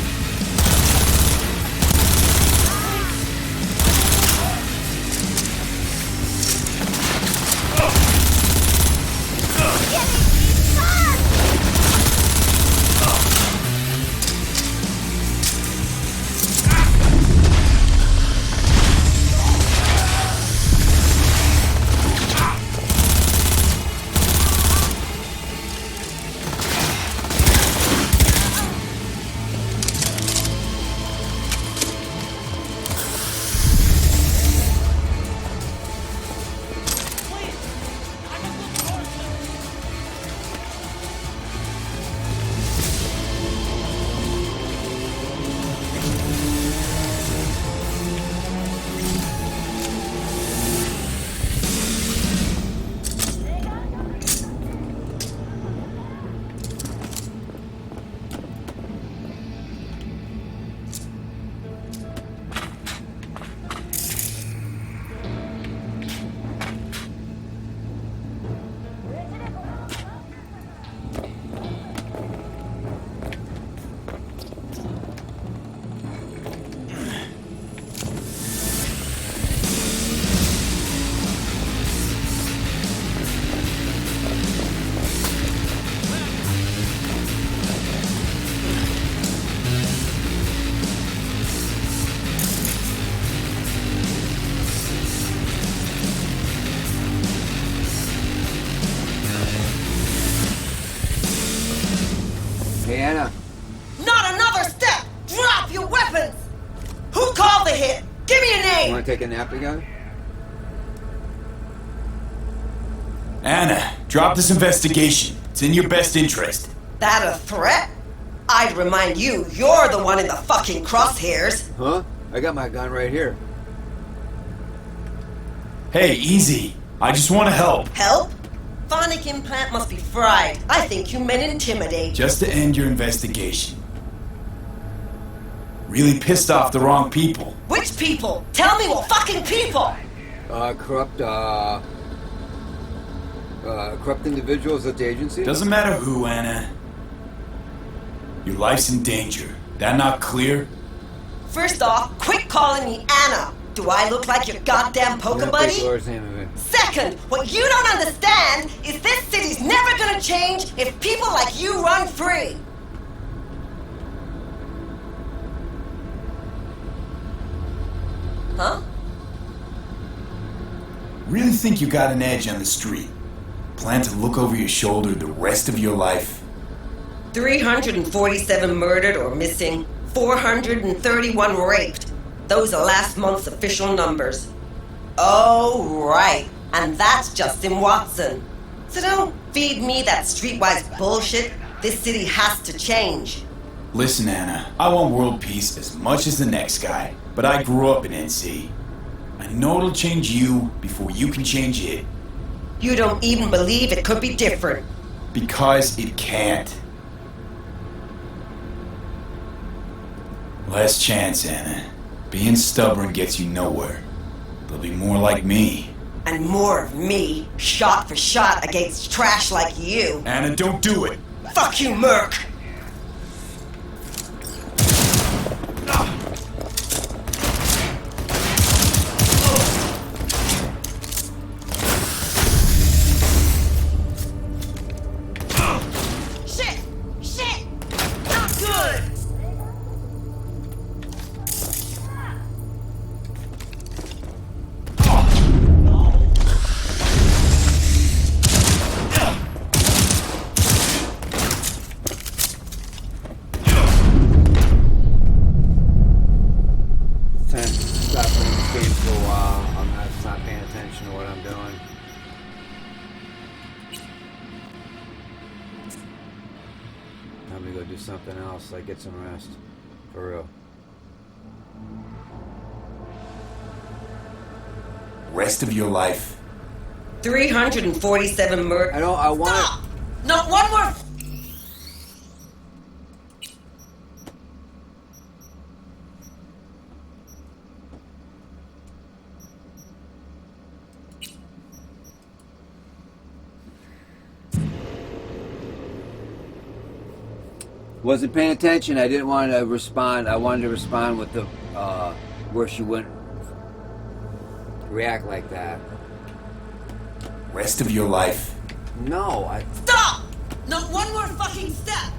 Hey, Anna. Not another step! Drop your weapons! Who called the hit? Give me a You name! want to take a nap again? Anna, drop this investigation. It's in your best interest. That a threat? I'd remind you, you're the one in the fucking crosshairs. Huh? I got my gun right here. Hey, easy. I just want to help. Help? Phonic implant must be fried. I think you meant intimidate. Just to end your investigation. really pissed off the wrong people. Which people? Tell me what fucking people! Corrupt individuals at the agency? Doesn't matter who, Anna. Your life's in danger. That not clear? First off, quit calling me Anna. Do I look like your goddamn poker buddy? Second, what you don't understand is this city's never gonna change if people like you run free. Huh? Really think you got an edge on the street? Plan to look over your shoulder the rest of your life? 347 murdered or missing, 431 raped. Those are last month's official numbers. Oh, right. And that's Justin Watson. So don't feed me that streetwise bullshit. This city has to change. Listen, Anna, I want world peace as much as the next guy, but I grew up in NC. I know it'll change you before you can change it. You don't even believe it could be different. Because it can't. Last chance, Anna. Being stubborn gets you nowhere. They'll be more like me. And more of me, shot for shot against trash like you. Anna, don't do it! Fuck you, Merc! Something else, like get some rest. For real. Rest of your life. 347 murder. I want. Stop! Not one more. Wasn't paying attention. I didn't want to respond. I wanted to respond with the where she wouldn't react like that. Rest of your life. No, I. Stop! Not one more fucking step.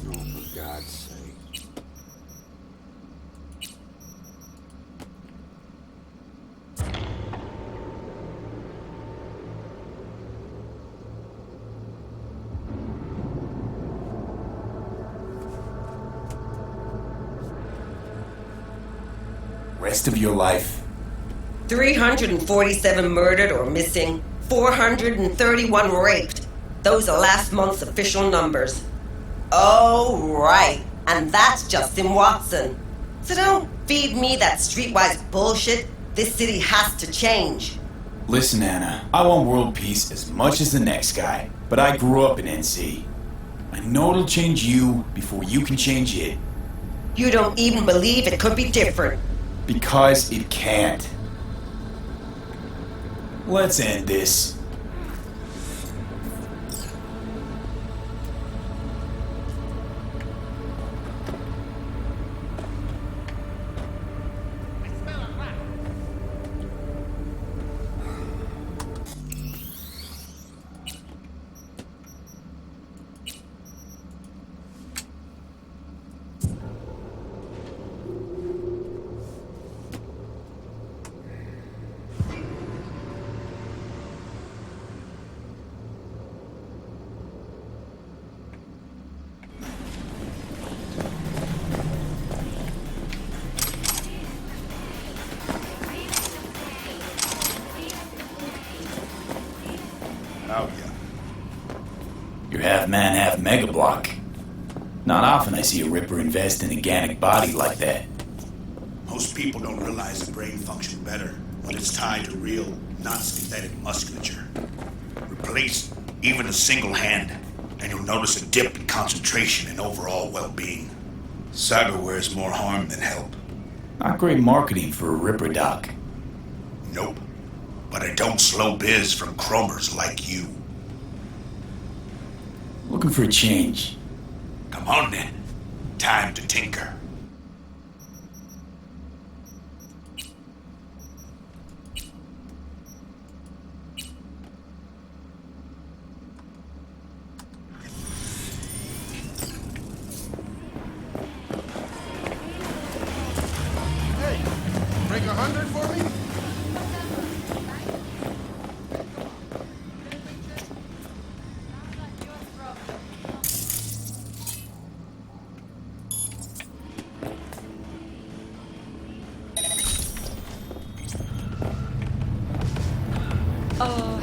Oh, for God's sake. Rest of your life. 347 murdered or missing, 431 raped. Those are last month's official numbers. Oh, right. And that's Justin Watson. So don't feed me that streetwise bullshit. This city has to change. Listen, Anna, I want world peace as much as the next guy, but I grew up in NC. I know it'll change you before you can change it. You don't even believe it could be different. Because it can't. Let's end this. Oh, yeah. You're half man, half mega block. Not often I see a Ripper invest in a organic body like that. Most people don't realize the brain functions better when it's tied to real, not synthetic musculature. Replace even a single hand, and you'll notice a dip in concentration and overall well-being. Cyberware is more harm than help. Not great marketing for a Ripper, Doc. Nope. But I don't slow biz from chromers like you. Looking for a change. Come on then. Time to tinker. Hey, break 100 for me? Oh,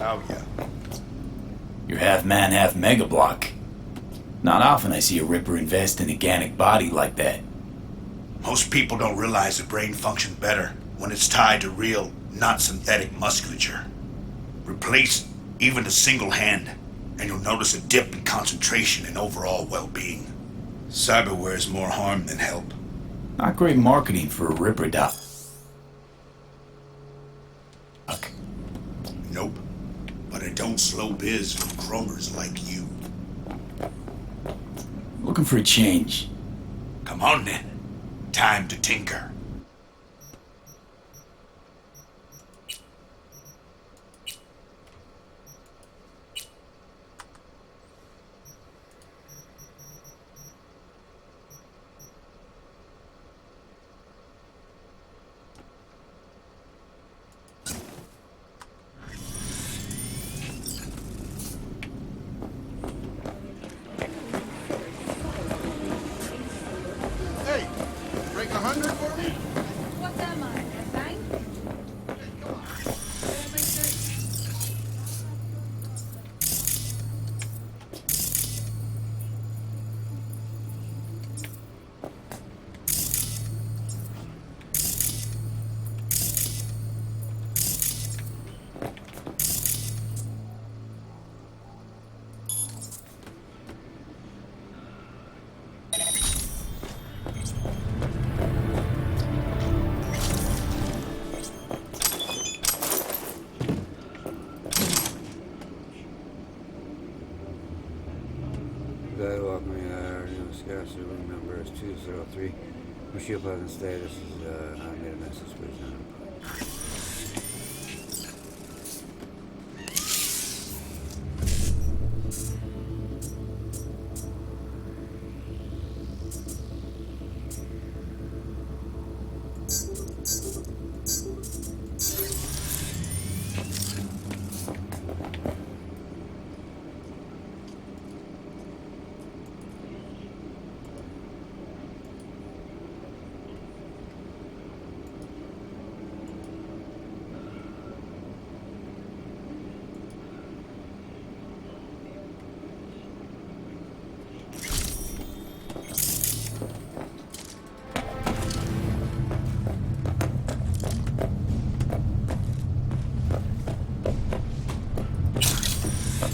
Oh, yeah. You're half man, half mega block. Not often I see a Ripper invest in a organic body like that. Most people don't realize the brain functions better when it's tied to real, not synthetic musculature. Replace even a single hand, and you'll notice a dip in concentration and overall well-being. Cyberware is more harm than help. Not great marketing for a Ripper doc. Nope. But it don't slow biz from chromers like you. Looking for a change. Come on then. Time to tinker. Hey, break 100 for me? What am I, a bank? Good, welcome. Our new scarce room number is 203. Wish you a pleasant stay. This is, I made a message, please.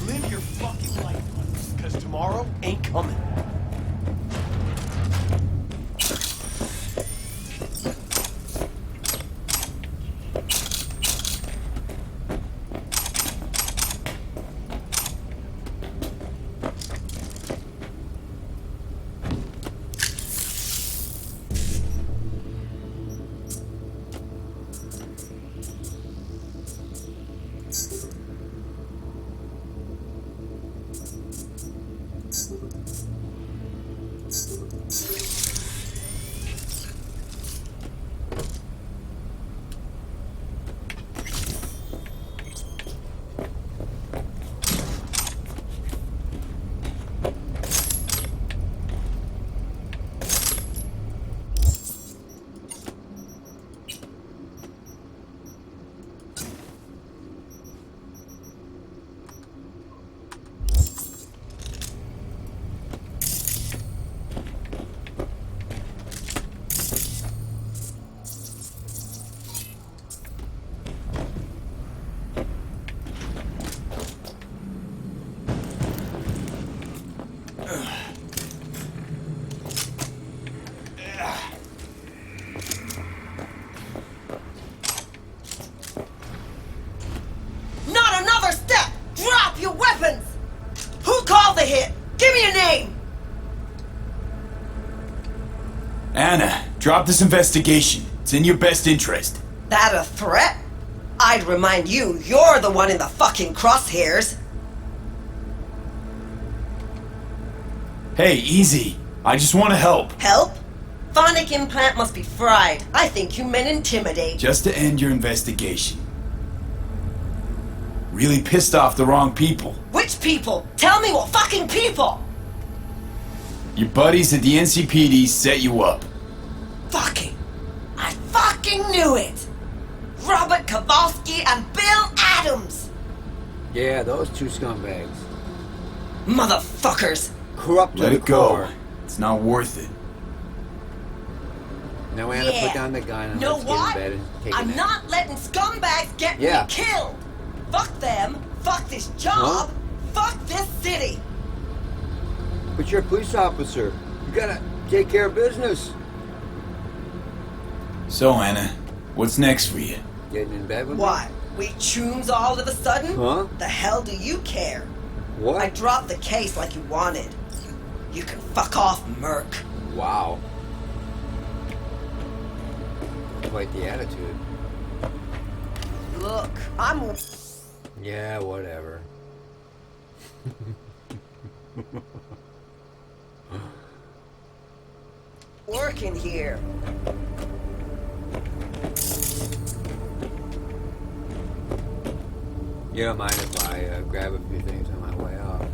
Live your fucking life, because tomorrow ain't coming. Not another step! Drop your weapons! Who called the hit? Give me a name! Anna, drop this investigation. It's in your best interest. That a threat? I'd remind you, you're the one in the fucking crosshairs. Hey, easy. I just want to help. Help? Phonic implant must be fried. I think you meant intimidate. Just to end your investigation. Really pissed off the wrong people. Which people? Tell me what fucking people! Your buddies at the NCPD set you up. Fucking! I fucking knew it! Robert Kowalski and Bill Adams! Yeah, those two scumbags. Motherfuckers! Corrupt to Let the it go. core. It's not worth it. Now, Anna, put down the gun and Know let's what? get in bed and take a I'm nap. not letting scumbags get Yeah. me killed! Fuck them! Fuck this job! Fuck this city! But you're a police officer. You gotta take care of business. So, Anna, what's next for you? Getting in bed with What? We chooms all of a sudden? Huh? The hell do you care? me? What? I dropped the case like you wanted. You can fuck off, Merc. Wow. Quite the attitude. Look, I'm... Yeah, whatever. working here. You don't mind if I grab a few things on my way out?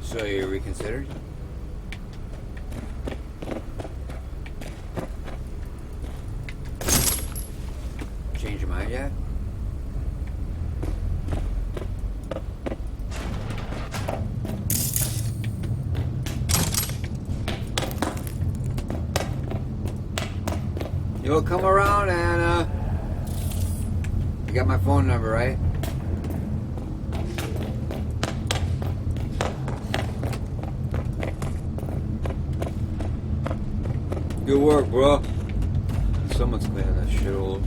So you reconsidered? Change your mind yet? You'll come around, Anna. You got my phone number, right? Good work, bro. Someone's cleaning that shit old.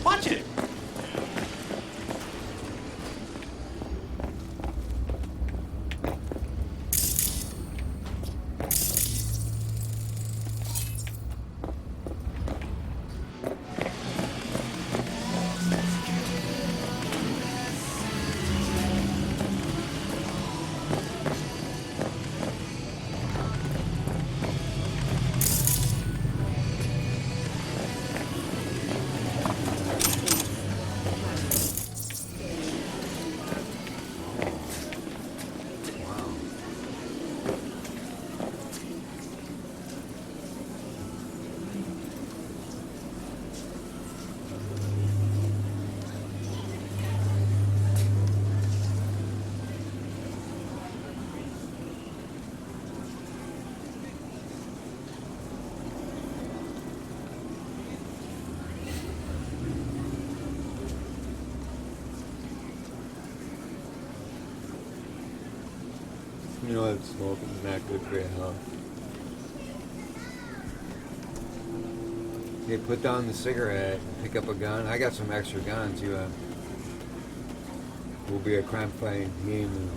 Watch it. You know that smoking's not good for your health. Okay, put down the cigarette and pick up a gun. I got some extra guns. You will be a crime-fighting team and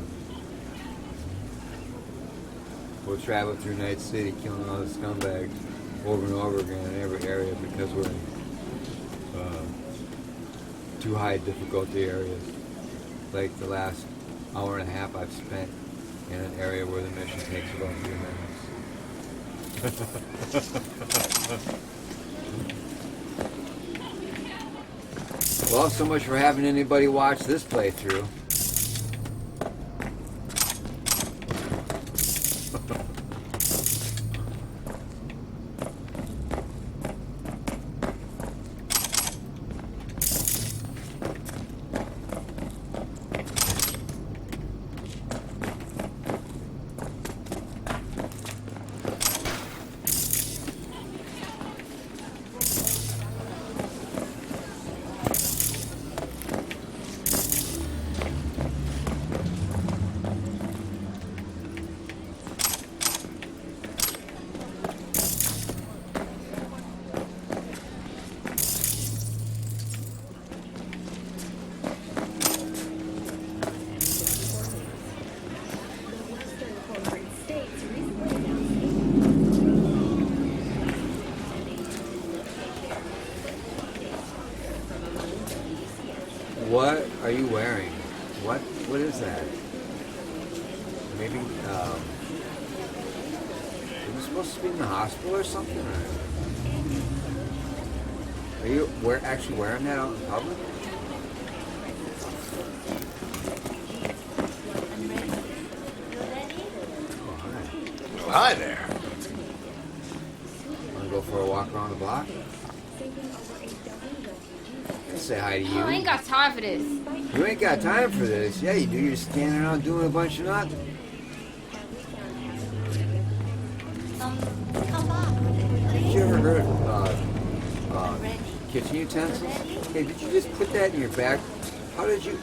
we'll travel through Night City killing all the scumbags over and over again in every area because we're in too high difficulty areas. Like the last hour and a half I've spent in an area where the mission takes about 3 minutes. Well, so much for having anybody watch this playthrough. What are you wearing? What is that? Maybe are you supposed to be in the hospital or something? Or are you actually wearing that out in public? Well, hi there. Want to go for a walk around the block? I'll say hi to you. I ain't got time for this. You ain't got time for this. Yeah, you do. You're standing around doing a bunch of nothing. Did you ever heard of kitchen utensils? Hey, did you just put that in your bag? How did you...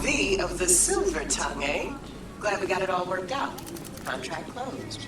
V of the silver tongue, eh? Glad we got it all worked out. Contract closed.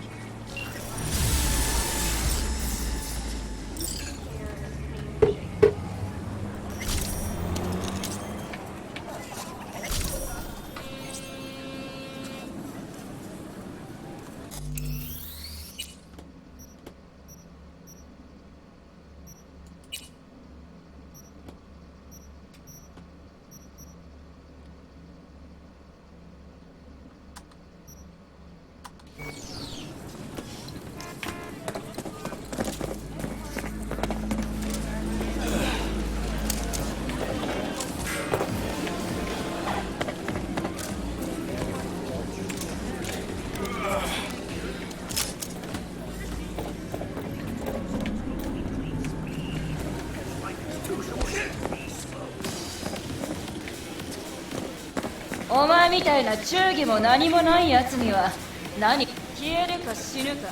お前みたいな忠義も何もない奴には何消えるか死ぬか。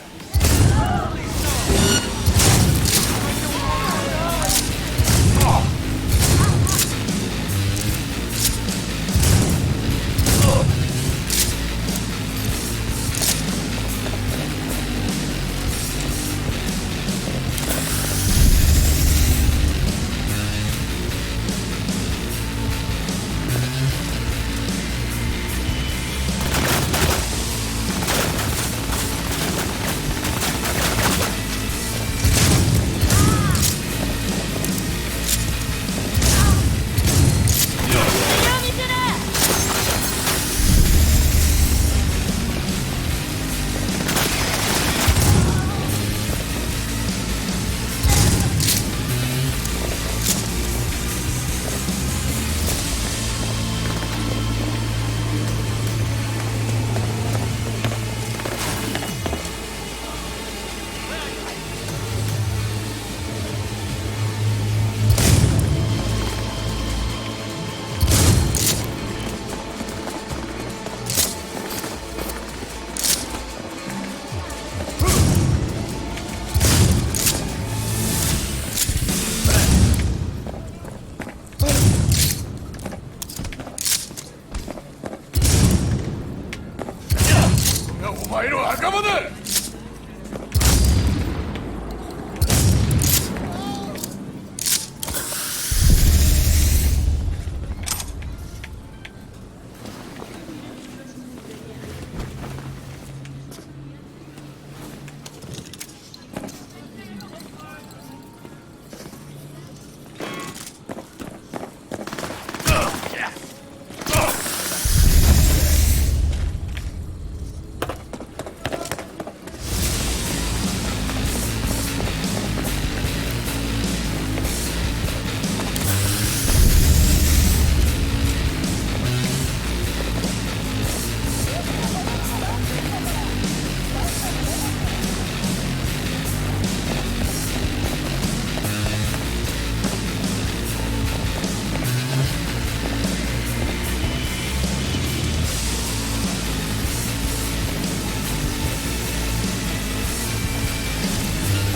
お前の仲間だ。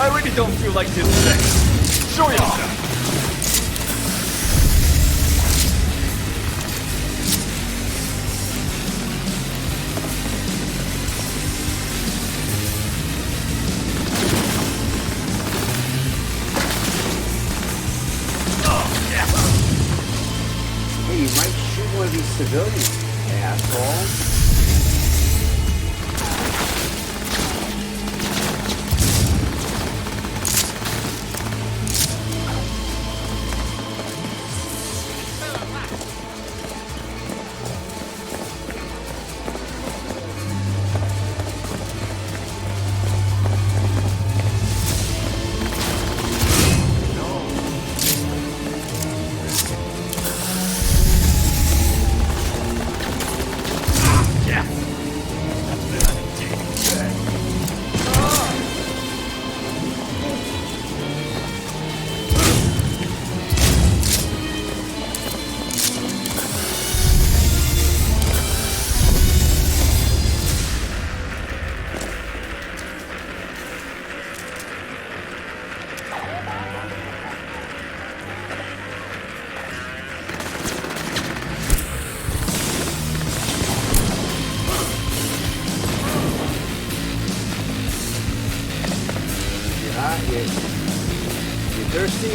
I really don't feel like this today. Show yourself. Hey, you might shoot one of these civilians, asshole. You thirsty?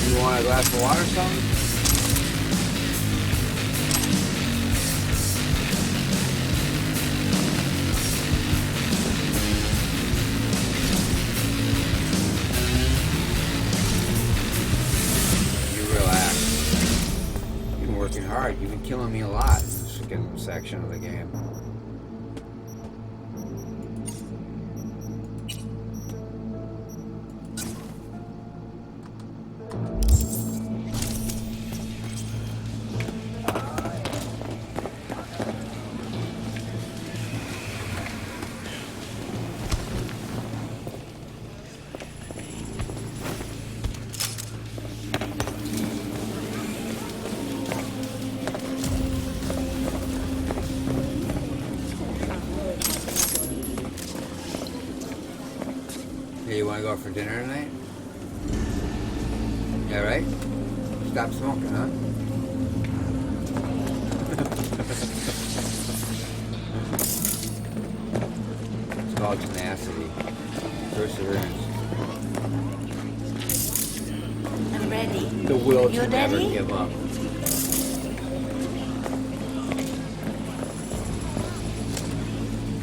You want a glass of water or something? You relax. You've been working hard. You've been killing me a lot in this fucking section of the game. Hey, you want to go out for dinner tonight? Yeah, right? Stop smoking, huh? It's called tenacity. Perseverance. I'm ready. The will You to never ready? give up.